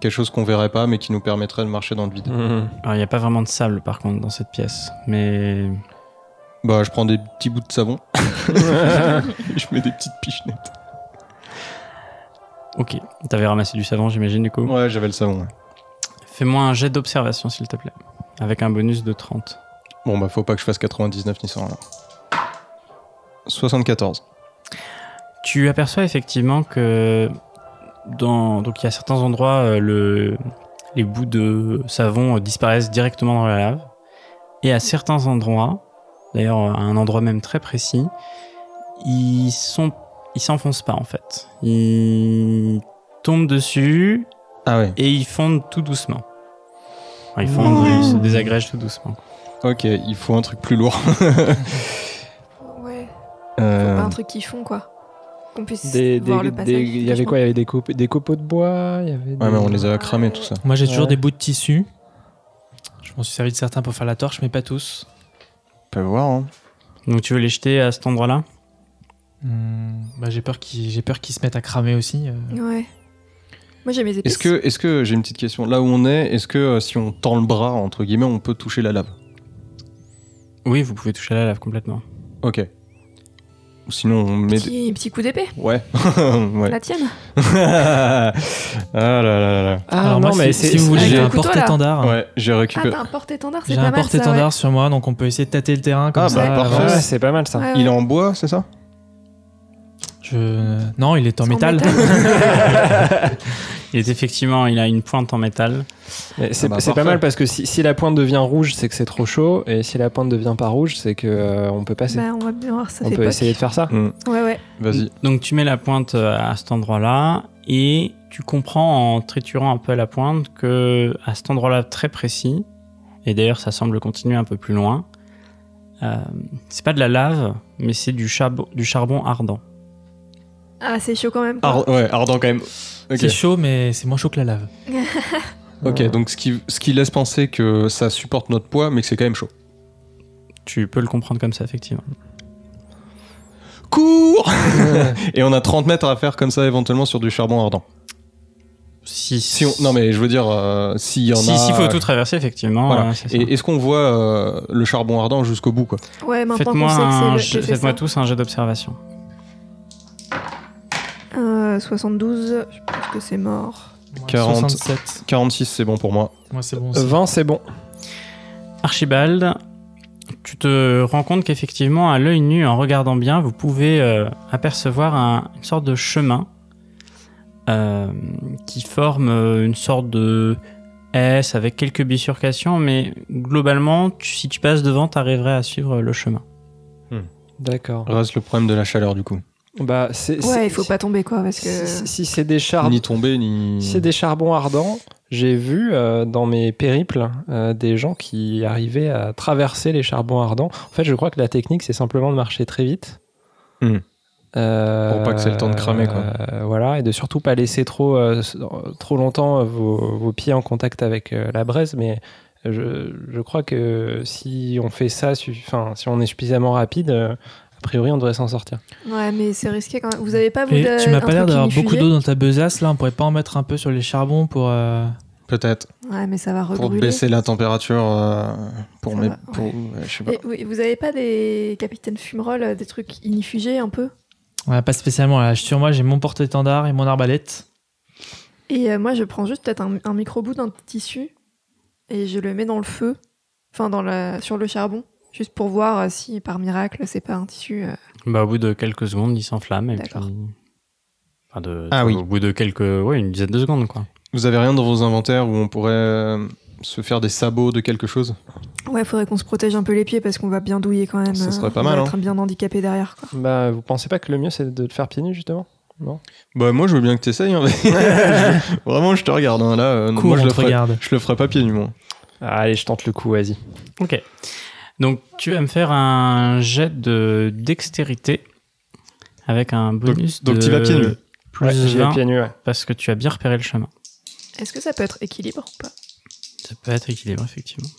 Quelque chose qu'on verrait pas, mais qui nous permettrait de marcher dans le vide. Alors il n'y a pas vraiment de sable par contre dans cette pièce, mais Bah, je prends des petits bouts de savon. Je mets des petites pichenettes. Ok, t'avais ramassé du savon, j'imagine, du coup. Ouais, j'avais le savon. Ouais. Fais-moi un jet d'observation, s'il te plaît. Avec un bonus de 30. Bon, bah, faut pas que je fasse 99 ni 100 alors. 74. Tu aperçois effectivement que donc il y a certains endroits, les bouts de savon disparaissent directement dans la lave. Et à certains endroits, d'ailleurs à un endroit même très précis, ils s'enfoncent pas en fait. Ils tombent dessus Ah ouais. et ils fondent tout doucement. Enfin, ils fondent, ils se désagrègent tout doucement. Ok, il faut un truc plus lourd. Ouais. Faut pas un truc qui fond, quoi. Qu'on puisse voir le passage. Il y avait quoi? Il y avait des copeaux de bois, il y avait Ouais, mais on les a cramés, tout ça. Moi, j'ai toujours Ouais. des bouts de tissu. Je m'en suis servi de certains pour faire la torche, mais pas tous. On peut voir, hein. Donc tu veux les jeter à cet endroit-là? Bah, j'ai peur qu'ils se mettent à cramer aussi. Ouais. Moi, j'ai mes épices. Est-ce que j'ai une petite question. Là où on est que si on tend le bras, entre guillemets, on peut toucher la lave? Oui, vous pouvez toucher la lave complètement. Ok. Sinon, on met... Petit coup d'épée. Ouais. Ouais. La tienne. Ah là là là. Ah Alors non, moi, mais si vous voulez, Avec j'ai le un couteau, là. porte-étendard. Ouais, j'ai Ah, récupéré. t'as un porte-étendard, c'est J'ai pas un mal, porte-étendard sur moi, donc on peut essayer de tâter le terrain comme Ah, ça. bah, parfait. avance. Ouais, c'est pas mal ça. Ouais, Il est ouais. en bois, c'est ça? Non, il est en C'est en métal. Il a une pointe en métal. Mais c'est bah, c'est pas parfait. mal parce que si la pointe devient rouge, c'est que c'est trop chaud, et si la pointe devient pas rouge, c'est que on peut passer. Bah, on va bien voir, ça On fait peut poc. essayer de faire ça. Ouais, ouais. Vas-y. Donc tu mets la pointe à cet endroit-là et tu comprends en triturant un peu à la pointe que à cet endroit-là très précis, et d'ailleurs ça semble continuer un peu plus loin, c'est pas de la lave, mais c'est du charbon ardent. Ah, c'est chaud quand même. quoi. Ouais, ardent quand même. Ok. C'est chaud, mais c'est moins chaud que la lave. Ok, donc ce qui laisse penser que ça supporte notre poids, mais que c'est quand même chaud. Tu peux le comprendre comme ça, effectivement. Cours. Et on a 30 mètres à faire comme ça éventuellement sur du charbon ardent. Non mais je veux dire, s'il y en a... S'il faut tout traverser, effectivement. Voilà. c'est ça. Et est-ce qu'on voit le charbon ardent jusqu'au bout, quoi? Ouais, maintenant qu'on sait que c'est Faites-moi tous un jet d'observation. 72, je pense que c'est mort. Moi, 40. 67. 46, c'est bon pour moi. Moi, c'est bon aussi. 20, c'est bon. Archibald, tu te rends compte qu'effectivement, à l'œil nu, en regardant bien, vous pouvez apercevoir une sorte de chemin qui forme une sorte de S avec quelques bifurcations, mais globalement, si tu passes devant, tu arriverais à suivre le chemin. D'accord. Reste le problème de la chaleur du coup. Bah, Ouais, il faut pas tomber, quoi, parce que... Si c'est des charbons. Ni tomber, ni... Si c'est des charbons ardents, j'ai vu dans mes périples des gens qui arrivaient à traverser les charbons ardents. En fait, je crois que la technique, c'est simplement de marcher très vite. Pour pas que c'est le temps de cramer, quoi. Voilà, et de surtout pas laisser trop longtemps vos pieds en contact avec la braise. Mais je crois que si on fait ça, si on est suffisamment rapide, a priori, on devrait s'en sortir. Ouais, mais c'est risqué quand même. Vous avez pas, vous, Et tu m'as un pas l'air truc d'avoir ignifugé beaucoup d'eau dans ta besace, là. On pourrait pas en mettre un peu sur les charbons pour. Peut-être. Ouais, mais ça va Pour rebrûler. baisser la température, pour Ça mes... va, ouais. je sais pas. Et oui, vous avez pas des capitaines fumerolles, des trucs inifugés un peu? Ouais, pas spécialement. Là. Sur moi, j'ai mon porte-étendard et mon arbalète. Et moi, je prends juste peut-être un micro-bout d'un tissu et je le mets dans le feu, enfin sur le charbon, juste pour voir si par miracle c'est pas un tissu. Bah, au bout de quelques secondes, il s'enflamme. Et puis... D'accord. Enfin, oui. Au bout de une dizaine de secondes, quoi. Vous avez rien dans vos inventaires où on pourrait se faire des sabots de quelque chose? Ouais, faudrait qu'on se protège un peu les pieds parce qu'on va bien douiller quand même. Ça serait pas on mal, va hein. être bien handicapé derrière, quoi. Bah, vous pensez pas que le mieux, c'est de le faire pieds nus, justement? Non. Bah moi je veux bien que t'essayes. Hein. Vraiment je te regarde. Hein. Là, Cours, moi je on le te ferai. regarde. Je le ferai pas pieds nus moi. Allez, je tente le coup, vas-y. Ok. Donc, tu vas me faire un jet de dextérité avec un bonus donc de tu vas pieds nus. plus Ouais, j'y vais 20 pieds nus, ouais. parce que tu as bien repéré le chemin. Est-ce que ça peut être équilibre ou pas? Ça peut être équilibré, effectivement.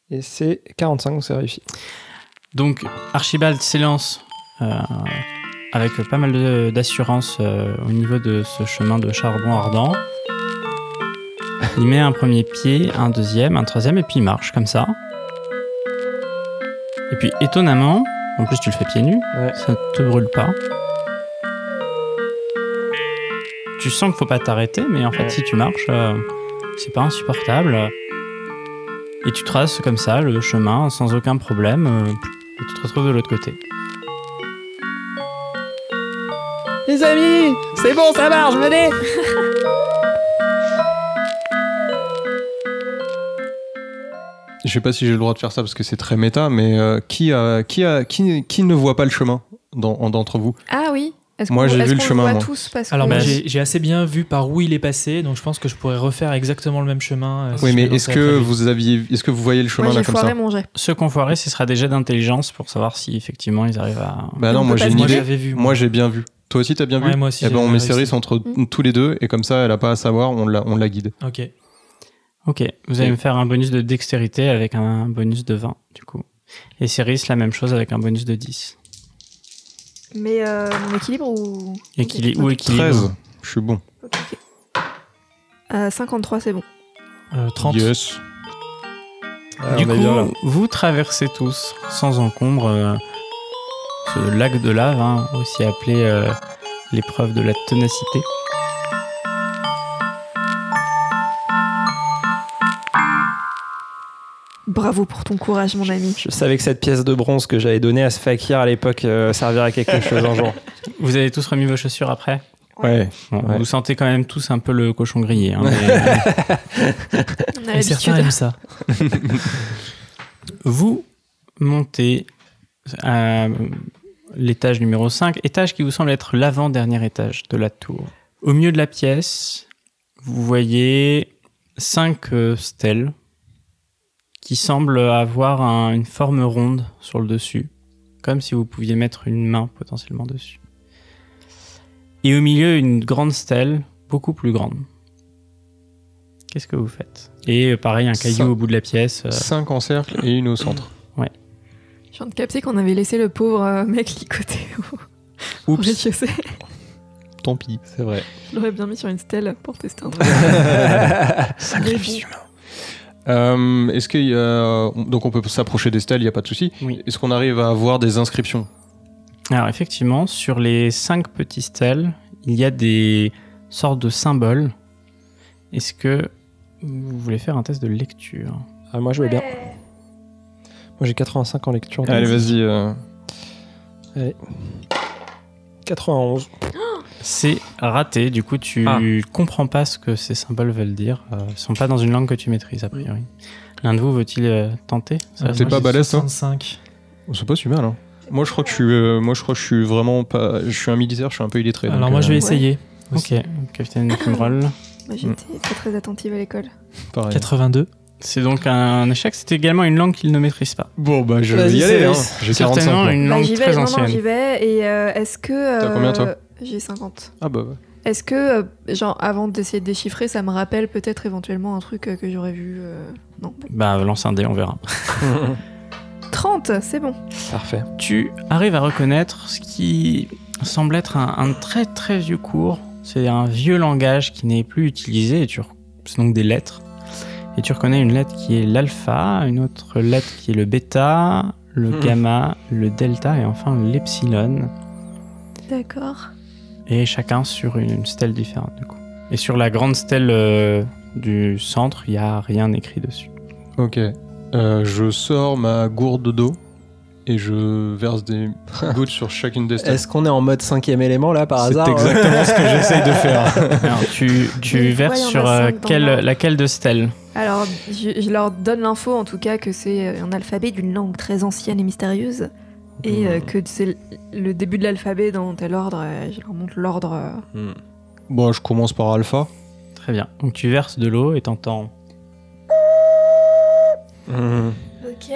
Et c'est 45, donc c'est réussi. Donc, Archibald s'élance avec pas mal d'assurance au niveau de ce chemin de charbon ardent. Il met un premier pied, un deuxième, un troisième, et puis il marche comme ça. Et puis étonnamment, en plus tu le fais pieds nus, Ouais. ça te brûle pas. Tu sens qu'il faut pas t'arrêter, mais en fait si tu marches, c'est pas insupportable. Et tu traces comme ça le chemin sans aucun problème, et tu te retrouves de l'autre côté. Les amis, c'est bon, ça marche, venez. Je sais pas si j'ai le droit de faire ça parce que c'est très méta, mais qui ne voit pas le chemin d'entre vous? Ah oui. Moi, j'ai vu le chemin, voit moi. tous parce Alors que... j'ai assez bien vu par où il est passé, donc je pense que je pourrais refaire exactement le même chemin. si Oui, je mais me est-ce lançais très vite. que vous voyez le chemin Moi, là j'ai comme ça? foiré mon jet. Ceux qu'on foiré, ce sera des jets d'intelligence pour savoir si effectivement ils arrivent à... Bah non, On moi peut j'ai pas une se idée. j'avais vu. Moi j'ai bien vu. Toi aussi t'as bien vu? Ouais, moi aussi. Eh ben on j'ai met réussi. Céris entre tous les deux et comme ça elle a pas à savoir, on la guide. Ok. Ok, vous allez me faire un bonus de dextérité avec un bonus de 20 du coup. Et Céris, la même chose avec un bonus de 10. Mais mon équilibre ou... Équilibre ou Ok. équilibre. 13, je suis bon. Ok, ok. 53, c'est bon. 30. Yes. Du on est bien là. coup, vous traversez tous sans encombre ce lac de lave, hein, aussi appelé l'épreuve de la ténacité. Bravo pour ton courage, mon ami. Je savais que cette pièce de bronze que j'avais donnée à ce fakir à l'époque servirait à quelque chose un jour. Vous avez tous remis vos chaussures après? Ouais. Bon, Ouais. Vous sentez quand même tous un peu le cochon grillé. Hein, mais- On a Et certains l'habitude. aiment ça. Vous montez à l'étage numéro 5, étage qui vous semble être l'avant-dernier étage de la tour. Au milieu de la pièce, vous voyez 5 stèles qui semblent avoir une forme ronde sur le dessus, comme si vous pouviez mettre une main potentiellement dessus. Et au milieu, une grande stèle, beaucoup plus grande. Qu'est-ce que vous faites? Et pareil, un caillou Ça. au bout de la pièce. 5 en cercle et une au centre. Je viens de capter qu'on avait laissé le pauvre mec licoté au Oups, rez-de-chaussée. tant pis. C'est vrai. Je l'aurais bien mis sur une stèle pour tester un truc. Sacrifice humain. Est-ce qu'il y a... Donc on peut s'approcher des stèles, il n'y a pas de souci. Oui. Est-ce qu'on arrive à avoir des inscriptions? Alors effectivement, sur les 5 petits stèles, il y a des sortes de symboles. Est-ce que vous voulez faire un test de lecture? Ah, moi, je veux bien. Moi, j'ai 85 en lecture. Allez, vas-y. 91. C'est raté, du coup tu comprends pas ce que ces symboles veulent dire. Ils sont pas dans une langue que tu maîtrises a priori. L'un de vous veut-il tenter ça? T'es pas balèze, toi? 65. Oh, c'est pas si mal, hein. Moi je crois que je suis vraiment pas... Je suis un militaire, je suis un peu illettré. Alors donc, moi je vais Ouais. essayer. Ok, capitaine Fumerol. Moi, j'étais pas très attentive à l'école. pareil. 82. C'est donc un échec, c'est également une langue qu'il ne maîtrise pas. Bon bah je Vas-y, vais y aller, hein. Céris. J'ai Certainement 45 ans. une Bah, langue j'y vais, très non, ancienne. j'y vais. Et est-ce que... T'as combien, toi? J'ai 50. Ah bah ouais. Est-ce que, genre, avant d'essayer de déchiffrer, ça me rappelle peut-être éventuellement un truc que j'aurais vu Non. Bah lance un dé, on verra. 30, c'est bon. Parfait. Tu arrives à reconnaître ce qui semble être un très très vieux cours. C'est un vieux langage qui n'est plus utilisé, et c'est donc des lettres. Et tu reconnais une lettre qui est l'alpha, une autre lettre qui est le bêta, le gamma, le delta et enfin l'epsilon. D'accord. Et chacun sur une stèle différente du coup. Et sur la grande stèle du centre, il n'y a rien écrit dessus. Ok. Je sors ma gourde d'eau et je verse des gouttes sur chacune des stèles. Est-ce qu'on est en mode 5e élément là par C'est hasard exactement ce que j'essaye de faire. Alors tu Mais pourquoi verses il y en a sur 5 dans l'ordre laquelle de stèles? Alors, je leur donne l'info en tout cas que c'est un alphabet d'une langue très ancienne et mystérieuse. Et que c'est le début de l'alphabet dans tel ordre. Je leur montre l'ordre. Bon, je commence par alpha. Très bien. Donc tu verses de l'eau et t'entends. Ok.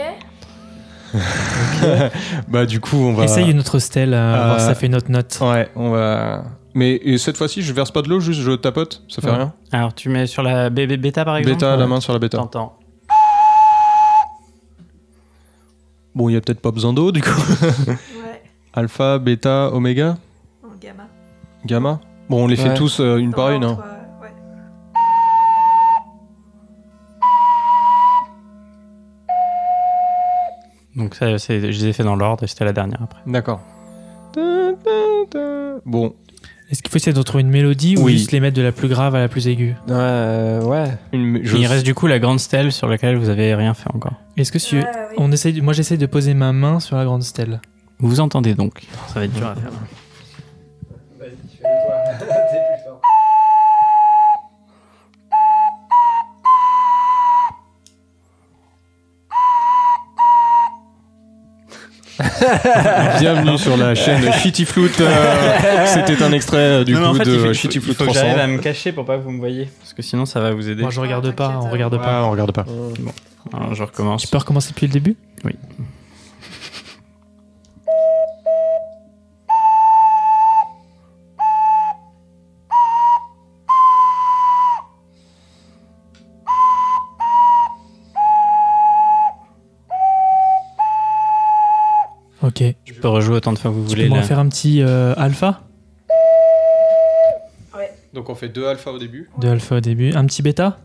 Bah du coup, on va... Essaye une autre stèle, voir si ça fait une autre note. Ouais, on va... Mais et cette fois-ci, je verse pas de l'eau, juste je tapote, ça fait Ouais. rien. Alors tu mets sur la bêta par exemple. Bêta, la main sur la bêta. T'entends. Bon, il y a peut-être pas besoin d'eau, du coup. Ouais. Alpha, bêta, oméga, En gamma. gamma. Bon, on les fait Ouais. tous une par une, hein. Ouais. Donc ça, je les ai fait dans l'ordre et c'était la dernière après. D'accord. Bon, Est-ce qu'il faut essayer de trouver une mélodie ou Oui. juste les mettre de la plus grave à la plus aiguë? Ouais. Il reste du coup la grande stèle sur laquelle vous avez rien fait encore. Est-ce que on essaye, moi j'essaye de poser ma main sur la grande stèle. Vous vous entendez donc. Ça va être dur à faire. bienvenue sur la chaîne Shitty Flute. C'était un extrait du coup de Shitty Flute 300. j'arrive à me cacher pour pas que vous me voyez. Parce que sinon ça va vous aider. Moi je regarde pas, on regarde pas. Ah, on regarde pas. Alors je recommence. Tu peux recommencer depuis le début? Oui. Ok. Je peux rejouer autant de fois que vous Tu voulez. peux me là. refaire un petit alpha? Donc on fait 2 alpha au début. De alpha au début. Un petit bêta?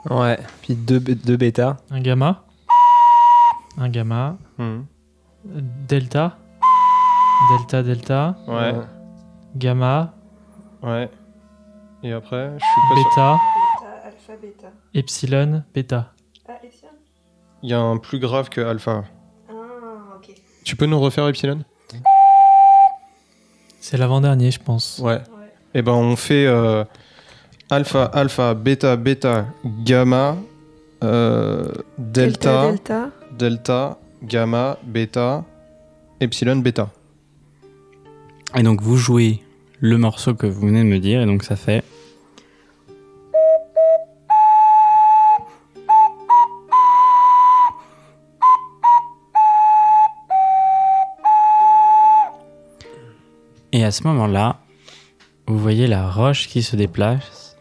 Ouais. Puis deux bêta. Un gamma? Un gamma. Delta? Delta, delta. Ouais. Gamma. Ouais. Et après, je suis pas sûr. Bêta. Bêta, alpha, bêta. Epsilon, bêta. Ah, epsilon. Il y a un plus grave que alpha. Ah, ok. Tu peux nous refaire epsilon? C'est l'avant-dernier, je pense. Ouais. Et ben on fait alpha, alpha, bêta, bêta, gamma, delta, Delta. delta, gamma, bêta, epsilon, bêta. Et donc vous jouez le morceau que vous venez de me dire et donc ça fait. Et à ce moment-là, vous voyez la roche qui se déplace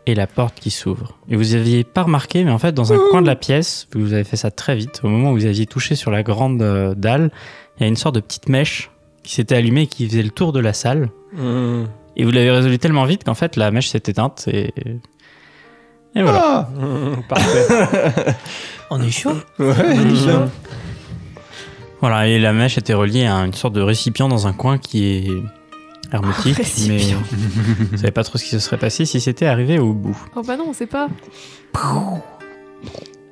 et la porte qui s'ouvre. Et vous n'aviez pas remarqué, mais en fait, dans un coin de la pièce, vous avez fait ça très vite, au moment où vous aviez touché sur la grande dalle, il y a une sorte de petite mèche qui s'était allumée et qui faisait le tour de la salle. Et vous l'avez résolu tellement vite qu'en fait, la mèche s'est éteinte et voilà. Parfait. On est chaud? Voilà, et la mèche était reliée à une sorte de récipient dans un coin qui est hermétique, mais vous savez pas trop ce qui se serait passé si c'était arrivé au bout. Oh bah non, on sait pas.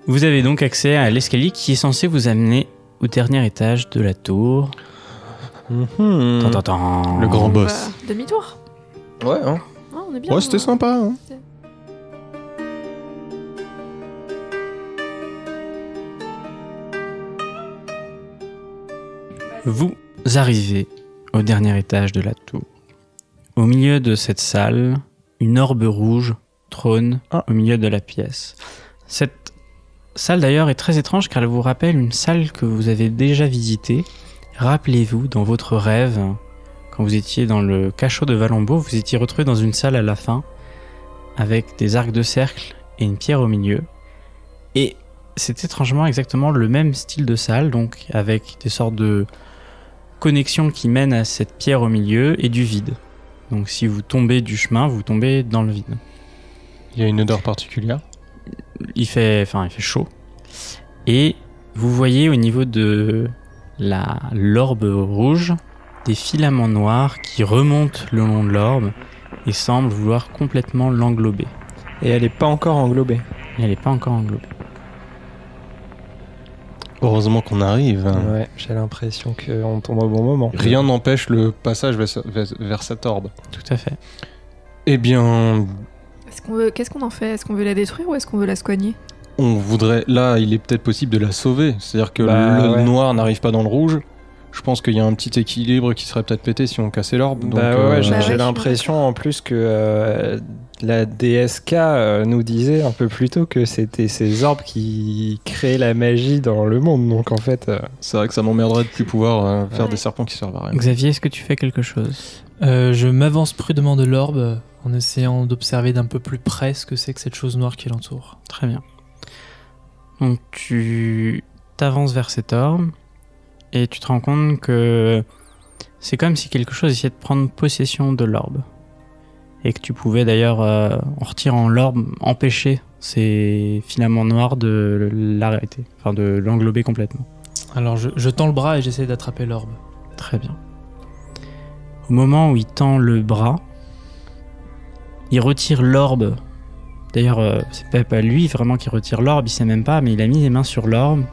Vous avez donc accès à l'escalier qui est censé vous amener au dernier étage de la tour. Tan. Le grand boss. Bah, demi-tour. Ouais, hein. Ah, on est bien. Ouais, c'était sympa. Hein. Vous arrivez au dernier étage de la tour. Au milieu de cette salle, une orbe rouge trône au milieu de la pièce. Cette salle d'ailleurs est très étrange car elle vous rappelle une salle que vous avez déjà visitée. Rappelez-vous, dans votre rêve, quand vous étiez dans le cachot de Valambo, vous étiez retrouvé dans une salle à la fin avec des arcs de cercle et une pierre au milieu. Et c'est étrangement exactement le même style de salle, donc avec des sortes de connexions qui mènent à cette pierre au milieu et du vide. Donc si vous tombez du chemin, vous tombez dans le vide. Il y a une odeur particulière. Il fait chaud. Et vous voyez au niveau de l'orbe rouge des filaments noirs qui remontent le long de l'orbe et semblent vouloir complètement l'englober. Et elle est pas encore englobée. Et elle n'est pas encore englobée. Heureusement qu'on arrive. Ouais, j'ai l'impression qu'on tombe au bon moment. Rien n'empêche le passage vers cette orbe. Tout à fait. Eh bien, Qu'est-ce qu'on en fait? Est-ce qu'on veut la détruire ou est-ce qu'on veut la soigner? on voudrait... Là, il est peut-être possible de la sauver. C'est-à-dire que Bah, le ouais. noir n'arrive pas dans le rouge. Je pense qu'il y a un petit équilibre qui serait peut-être pété si on cassait l'orbe. Donc, Bah ouais, Bah j'ai ouais, l'impression en plus que la DSK nous disait un peu plus tôt que c'était ces orbes qui créaient la magie dans le monde. Donc en fait, c'est vrai que ça m'emmerderait de plus pouvoir faire Ouais. des serpents qui servent à rien. Xavier, est-ce que tu fais quelque chose? Je m'avance prudemment de l'orbe en essayant d'observer d'un peu plus près ce que c'est que cette chose noire qui l'entoure. Très bien. Donc tu t'avances vers cette orbe et tu te rends compte que c'est comme si quelque chose essayait de prendre possession de l'orbe. Et que tu pouvais d'ailleurs, en retirant l'orbe, empêcher ces filaments noirs de l'arrêter, enfin de l'englober complètement. Alors je tends le bras et j'essaie d'attraper l'orbe. Très bien. Au moment où il tend le bras, il retire l'orbe. D'ailleurs, c'est pas lui vraiment qui retire l'orbe, il sait même pas, mais il a mis les mains sur l'orbe.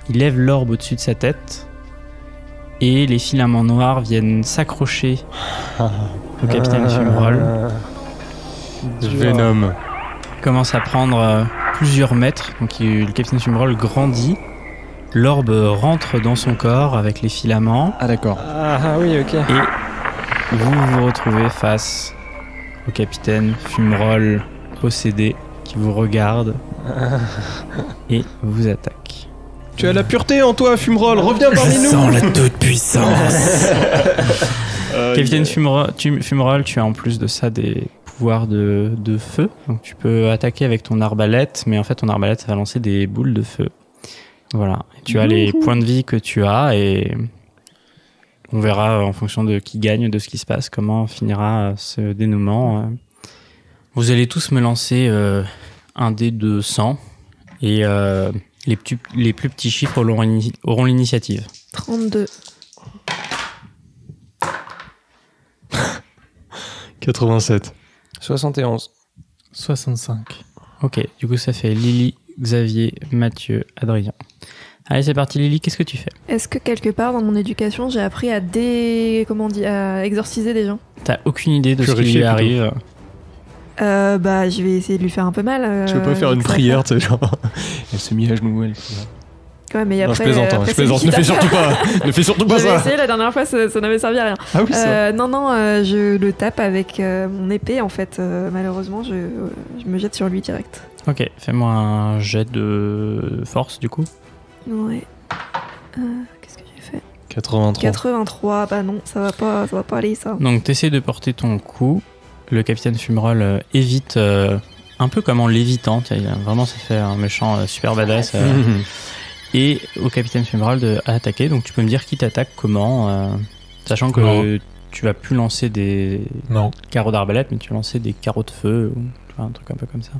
Il lève l'orbe au-dessus de sa tête et les filaments noirs viennent s'accrocher au capitaine Fumerol. Venom. Il commence à prendre plusieurs mètres, donc le capitaine Fumerol grandit. L'orbe rentre dans son corps avec les filaments. Ah d'accord. Ah oui, ok. Et vous vous retrouvez face au capitaine Fumerol possédé qui vous regarde et vous attaque. Tu as la pureté en toi, Fumerol, reviens parmi nous. Sans la toute-puissance. Capitaine Fumerol, tu as en plus de ça des pouvoirs de feu. Donc tu peux attaquer avec ton arbalète, mais en fait ton arbalète ça va lancer des boules de feu. Voilà. Et tu as les points de vie que tu as et on verra en fonction de qui gagne, de ce qui se passe, comment finira ce dénouement. Vous allez tous me lancer un dé de 100 et les plus petits chiffres auront l'initiative. 32. 87. 71. 65. Ok, du coup ça fait Lily, Xavier, Mathieu, Adrien. Allez, c'est parti Lily, qu'est-ce que tu fais? Est-ce que quelque part dans mon éducation, j'ai appris à à exorciser des gens? T'as aucune idée de ce qui Purifier lui plutôt. arrive. Bah, je vais essayer de lui faire un peu mal. Tu veux pas faire une avec ça. prière, tu sais, genre. Elle se mit à genoux, elle. Ouais, mais Non, après, je plaisante, après, je c'est plaisante. lui Ne qui fais tape. surtout pas. Ne fais surtout pas J'avais ça. essayé la dernière fois, ça n'avait servi à rien. Ah oui, ça. Non, je le tape avec mon épée en fait. Malheureusement, je me jette sur lui direct. Ok, fais-moi un jet de force du coup. Ouais. Qu'est-ce que j'ai fait? 83. 83. Bah non, ça va pas aller ça. Donc t'essaies de porter ton coup. Le capitaine Fumerol évite un peu comme en lévitant. Vraiment, ça fait un méchant super badass. Et au capitaine Fumerol de attaquer. Donc tu peux me dire qui t'attaque, comment, sachant que Non. tu vas plus lancer des Non, carreaux d'arbalète, mais tu vas lancer des carreaux de feu ou tu vois, un truc un peu comme ça.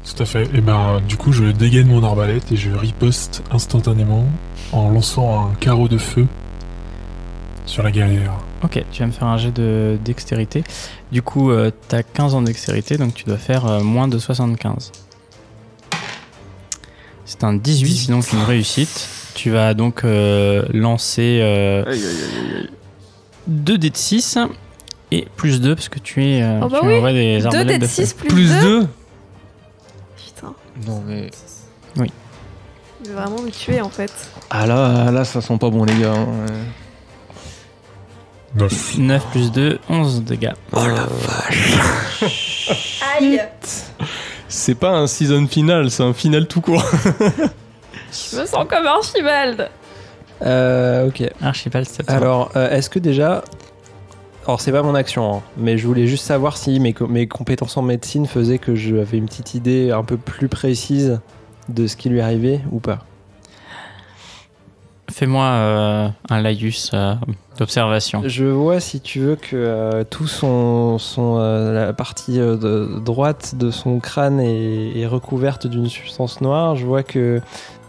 tout à fait. Et ben, du coup, je dégaine mon arbalète et je riposte instantanément en lançant un carreau de feu sur la guerrière. Ok, tu vas me faire un jet de dextérité. Du coup, t'as 15 ans de dextérité, donc tu dois faire moins de 75. C'est un 18, donc une réussite. Tu vas donc lancer 2 dés de 6 et plus 2 parce que tu Oh bah tu oui, envoies des 2 arbalètes dés de de feu. 6 plus 2. Putain, Non, mais. il veut vraiment me tuer en fait. Ah là, ça sent pas bon, les gars. 9. 9 plus 2, 11 dégâts. Aïe. C'est pas un season final, c'est un final tout court. Je me sens comme Archibald. Ok. Archibald, c'est ça. Alors, est-ce que déjà... Alors, c'est pas mon action, hein, mais je voulais juste savoir si mes compétences en médecine faisaient que j'avais une petite idée un peu plus précise de ce qui lui arrivait ou pas. Fais-moi un laïus d'observation. Je vois, si tu veux, que tout la partie droite de son crâne est recouverte d'une substance noire. Je vois que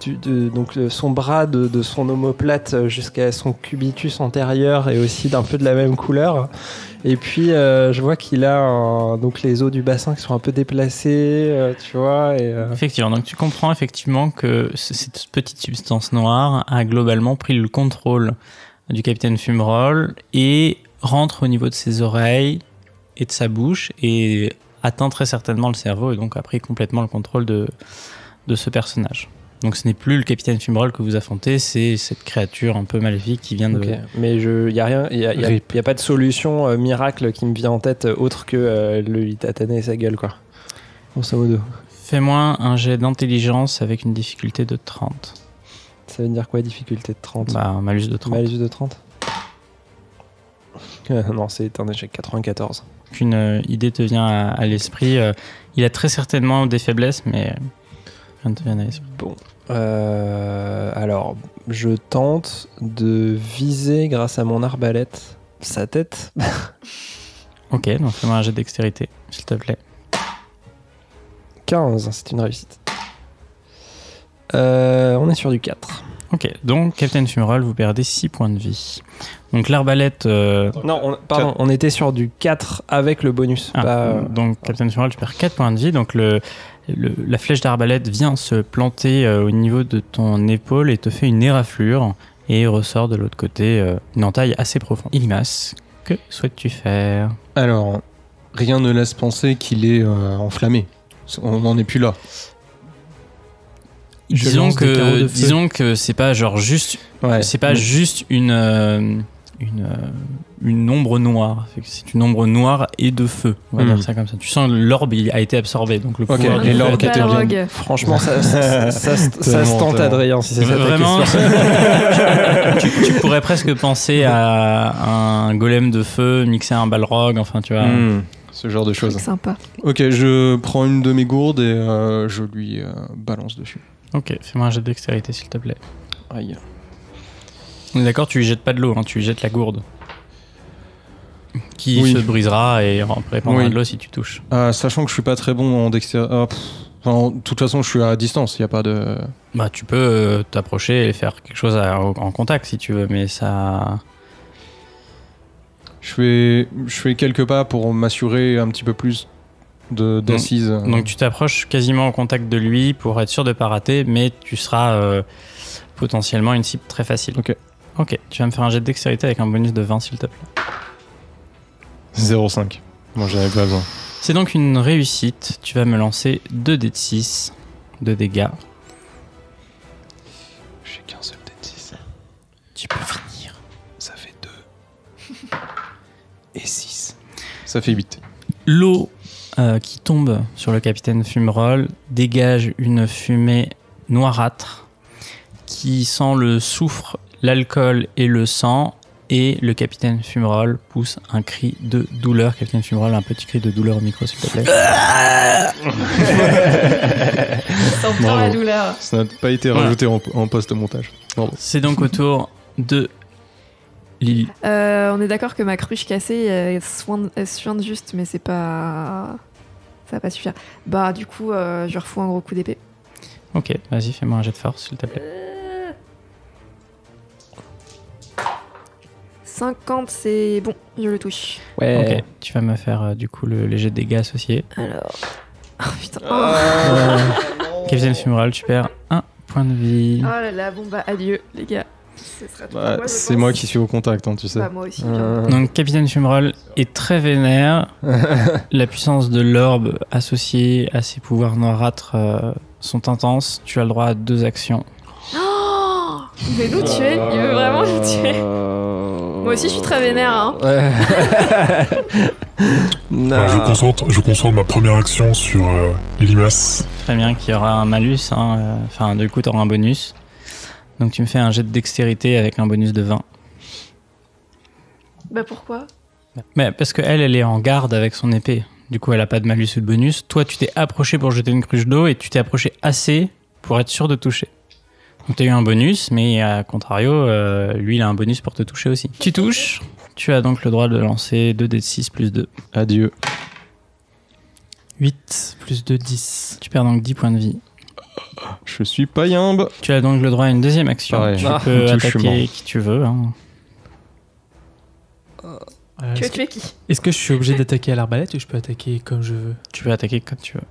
donc son bras de son omoplate jusqu'à son cubitus antérieur est aussi d'un peu de la même couleur. Et puis je vois qu'il a donc les os du bassin qui sont un peu déplacés, tu vois. Effectivement, donc tu comprends effectivement que cette petite substance noire a globalement pris le contrôle du capitaine Fumerol et rentre au niveau de ses oreilles et de sa bouche et atteint très certainement le cerveau et donc a pris complètement le contrôle de ce personnage. Donc ce n'est plus le capitaine Fumerol que vous affrontez, c'est cette créature un peu maléfique qui vient de... Ok. Mais il y a rien, il y a pas de solution miracle qui me vient en tête autre que lui tataner sa gueule, quoi. Grosso modo. Fais-moi un jet d'intelligence avec une difficulté de 30. Ça veut dire quoi, difficulté de 30? Bah, un malus de 30. Malus de 30. Non, c'est un échec. 94. Qu'une idée te vient à l'esprit. Il a très certainement des faiblesses, mais rien ne te vient à l'esprit. Bon. Alors, je tente de viser grâce à mon arbalète sa tête. Ok, donc fais-moi un jet de dextérité, s'il te plaît. 15, c'est une réussite. On est sur du 4. Ok, donc Captain Fumerol, vous perdez 6 points de vie. Donc l'arbalète... Non, on était sur du 4 avec le bonus. Donc Captain Fumerol, tu perds 4 points de vie. Donc la flèche d'arbalète vient se planter au niveau de ton épaule et te fait une éraflure et ressort de l'autre côté une entaille assez profonde. Ilmas, que souhaites-tu faire? Alors, rien ne laisse penser qu'il est enflammé. On n'en est plus là. Disons que c'est pas genre juste, c'est pas juste une ombre noire. C'est une ombre noire et de feu. On va dire ça comme ça. Tu sens l'orbe il a été absorbé, donc le pouvoir et l'orbe qui était bien. Franchement, ça se tente, Adrien, si c'est ça ta vraiment. question. tu pourrais presque penser à un golem de feu mixé à un balrog. Enfin, tu vois. Ce genre de choses. Sympa. Ok, je prends une de mes gourdes et je lui balance dessus. Ok, fais-moi un jet de dextérité s'il te plaît. Aïe. On est d'accord, tu lui jettes pas de l'eau, tu lui jettes la gourde. Qui se brisera et répandra de l'eau si tu touches. Sachant que je suis pas très bon en dextérité. De toute façon, je suis à distance, il n'y a pas de... Bah, tu peux t'approcher et faire quelque chose en contact si tu veux, mais ça... Je fais quelques pas pour m'assurer un petit peu plus d'assise. Donc tu t'approches quasiment au contact de lui pour être sûr de pas rater, mais tu seras potentiellement une cible très facile. Ok, tu vas me faire un jet de dextérité avec un bonus de 20 s'il te plaît. 0,5. Moi j'en avais pas besoin. C'est donc une réussite. Tu vas me lancer 2 dés de 6 de dégâts. J'ai qu'un seul dé de 6. Tu peux finir. Ça fait 2. Et 6. Ça fait 8. L'eau qui tombe sur le capitaine Fumerol dégage une fumée noirâtre qui sent le soufre, l'alcool et le sang, et le capitaine Fumerol pousse un cri de douleur. Capitaine Fumerol, un petit cri de douleur au micro s'il te plaît. Sans la douleur. Ça n'a pas été rajouté en post-montage. C'est donc au tour de Lily. On est d'accord que ma cruche cassée, elle soigne juste, mais c'est pas... Ça va pas suffire. Bah du coup, je refous un gros coup d'épée. Ok, vas-y, fais-moi un jet de force, s'il te plaît. 50, c'est bon, je le touche. Ouais. Ok, tu vas me faire du coup le jet de dégâts associé. Alors... Oh putain. Capitaine Fumerol, tu perds 1 point de vie. Oh là là, bon bah adieu les gars. C'est moi qui suis au contact, tu sais. Bah, moi aussi. Donc Capitaine Fumerol est très vénère. La puissance de l'orbe associée à ses pouvoirs noirâtres sont intenses. Tu as le droit à 2 actions. Oh, il veut nous tuer. Il veut vraiment nous tuer. Moi aussi je suis très vénère. Hein. Je concentre ma première action sur Illimas. Très bien, qu'il y aura un malus. Enfin, du coup, tu auras un bonus. Donc tu me fais un jet de dextérité avec un bonus de 20. Bah pourquoi? Mais parce qu'elle est en garde avec son épée. Du coup, elle a pas de malus ou de bonus. Toi, tu t'es approché pour jeter une cruche d'eau et tu t'es approché assez pour être sûr de toucher. Donc tu as eu un bonus, mais à contrario, lui, il a un bonus pour te toucher aussi. Tu touches. Tu as donc le droit de lancer 2 dés de 6 plus 2. Adieu. 8 plus 2, 10. Tu perds donc 10 points de vie. Je suis pas yimbe. Tu as donc le droit à une deuxième action. Pareil. Tu peux attaquer qui tu veux. Hein. Tu veux tuer qui? Est-ce que je suis obligé d'attaquer à l'arbalète ou je peux attaquer comme je veux? Tu peux attaquer comme tu veux.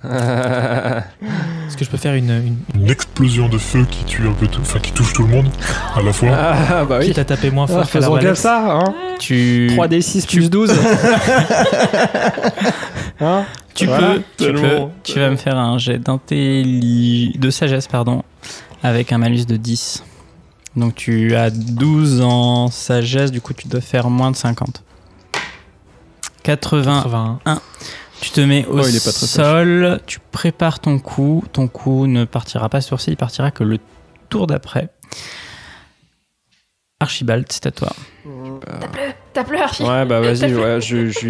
Est-ce que je peux faire une explosion de feu qui tue un peu tout, enfin qui touche tout le monde à la fois? Ah bah oui. Quitte à taper moins fort que faisons l'arbalète. comme ça, hein. 3d6 plus 12. Hein? Tu vas me faire un jet de sagesse, avec un malus de 10. Donc tu as 12 en sagesse, du coup tu dois faire moins de 50. 81. Tu te mets au sol, tu prépares ton coup. Ton coup ne partira pas sur ci, il partira que le tour d'après. Archibald, c'est à toi. Tape-le, Archibald. Ouais, bah vas-y, je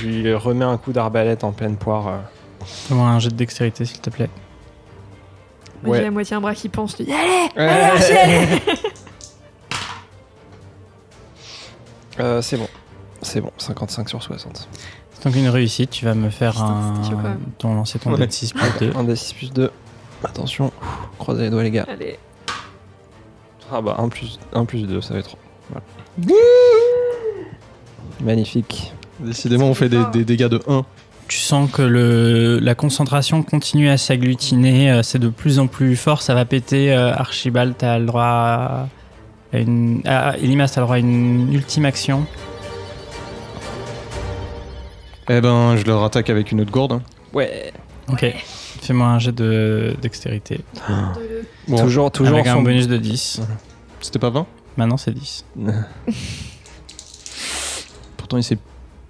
lui remets un coup d'arbalète en pleine poire. Fais-moi un jet de dextérité, s'il te plaît. Moi, j'ai la moitié un bras qui penche. Je dis, allez, Archie, c'est bon, 55 sur 60. Donc une réussite, tu vas me faire Putain, c'était chaud, quand même. lancer ton dé de 6 plus 2. Un D6 plus 2. Attention, croisez les doigts les gars. Allez. Ah bah 1 plus 2, ça va être 3. Voilà. Magnifique. Décidément, on fait des dégâts de 1. Tu sens que la concentration continue à s'agglutiner, c'est de plus en plus fort, ça va péter. Archibald, t'as le droit à Elimas, t'as le droit à une ultime action. Eh ben, je leur attaque avec une autre gourde. Ouais. Ok, fais-moi un jet de dextérité. Bon, Toujours Avec un son bonus de 10. c'était pas 20 Maintenant c'est 10. Pourtant, il s'est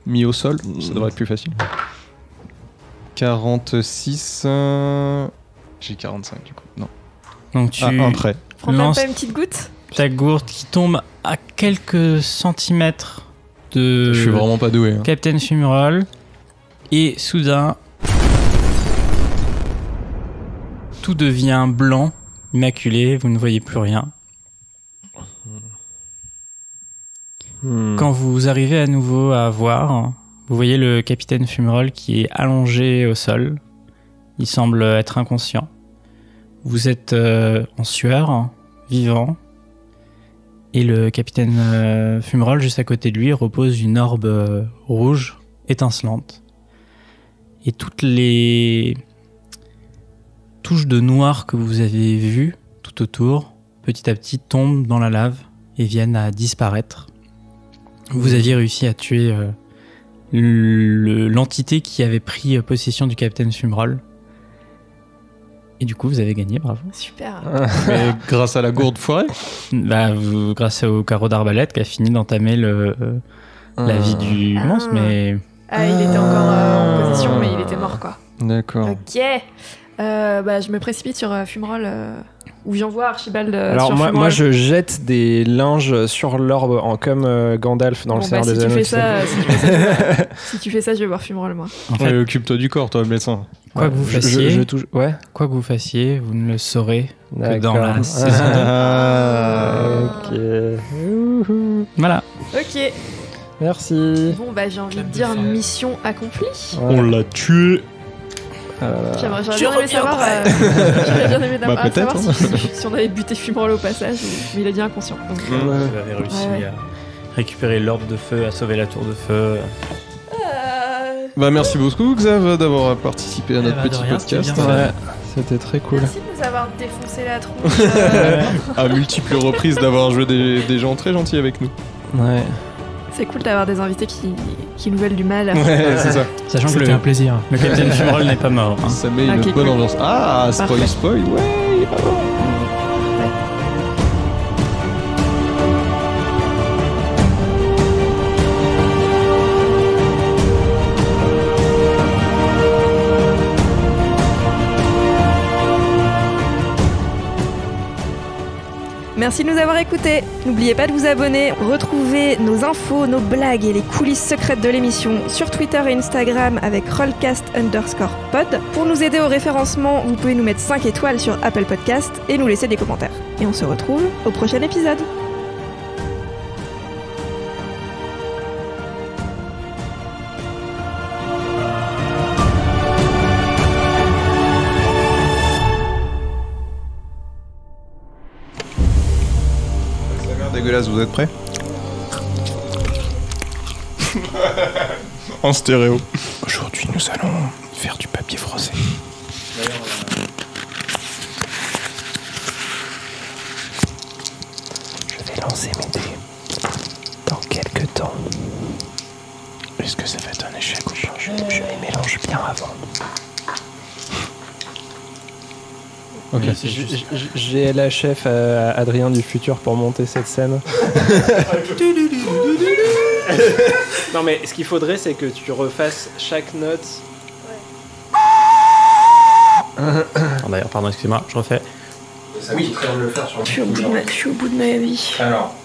mis au sol. Ça devrait être plus facile. 46. J'ai 45 du coup. Non. Donc tu Un trait. Prends même lances pas une petite goutte. ta gourde qui tombe à quelques centimètres de Je suis vraiment pas doué. Hein. Captain Fumerol. Et soudain, tout devient blanc, immaculé, vous ne voyez plus rien. Quand vous arrivez à nouveau à voir, vous voyez le capitaine Fumerol qui est allongé au sol. Il semble être inconscient. Vous êtes en sueur, vivant. Et le capitaine Fumerol, juste à côté de lui, repose une orbe rouge, étincelante. Et toutes les touches de noir que vous avez vues tout autour, petit à petit, tombent dans la lave et viennent à disparaître. Vous aviez réussi à tuer l'entité qui avait pris possession du capitaine Fumerol. Et du coup, vous avez gagné, bravo. Super. Mais grâce à la gourde foirée. Grâce au carreau d'arbalète qui a fini d'entamer la vie du monstre, mais... Ah, il était encore en position, mais il était mort, quoi. D'accord. Ok. Je me précipite sur Fumerol, où j'envoie Archibald Alors sur moi Fumerol. je jette des linges sur l'orbe comme Gandalf dans le Seigneur des Anneaux. Si tu fais ça, je vais voir Fumerol, moi. En fait, Occupe-toi du corps, toi, le médecin. quoi que vous fassiez, je touche. Ouais. quoi que vous fassiez, vous ne le saurez que dans D'accord. la saison 2. Ok. Voilà. Ok. Merci. Bon, j'ai envie de dire mission accomplie. Ouais. On l'a tué. J'aurais bien aimé savoir, j'aurais bien aimé Bah, peut-être, savoir si on avait buté Fumerol au passage, mais il est bien inconscient. Donc, Vous avez réussi Ouais. à récupérer l'orbe de feu, à sauver la tour de feu. Bah, merci beaucoup, Xav, d'avoir participé à notre bah, de petit rien, podcast. c'était bien fait. Ouais. C'était très cool. Merci de nous avoir défoncé la tronche. À multiples reprises d'avoir joué des gens très gentils avec nous. Ouais. C'est cool d'avoir des invités qui nous veulent du mal. Ouais, c'est ça. Sachant que C'était un plaisir. le capitaine Fumerol n'est pas mort. hein. Ça met une Ok, bonne cool. ambiance. Ah, Parfait. spoil, ouais. Merci de nous avoir écoutés. N'oubliez pas de vous abonner. Retrouvez nos infos, nos blagues et les coulisses secrètes de l'émission sur Twitter et Instagram avec rollcast_pod. Pour nous aider au référencement, vous pouvez nous mettre 5 étoiles sur Apple Podcast et nous laisser des commentaires. Et on se retrouve au prochain épisode. Dégueulasse, vous êtes prêts? En stéréo. Aujourd'hui, nous allons faire du papier froissé. Je vais lancer mes dés dans quelques temps. Est-ce que ça va être un échec ou pas? Je les mélange bien avant. Ok. J'ai la chef Adrien du futur pour monter cette scène. Non mais ce qu'il faudrait c'est que tu refasses chaque note. D'ailleurs, pardon, excusez-moi, je refais. Oui, on le faire sur Je suis au bout de ma vie. Alors,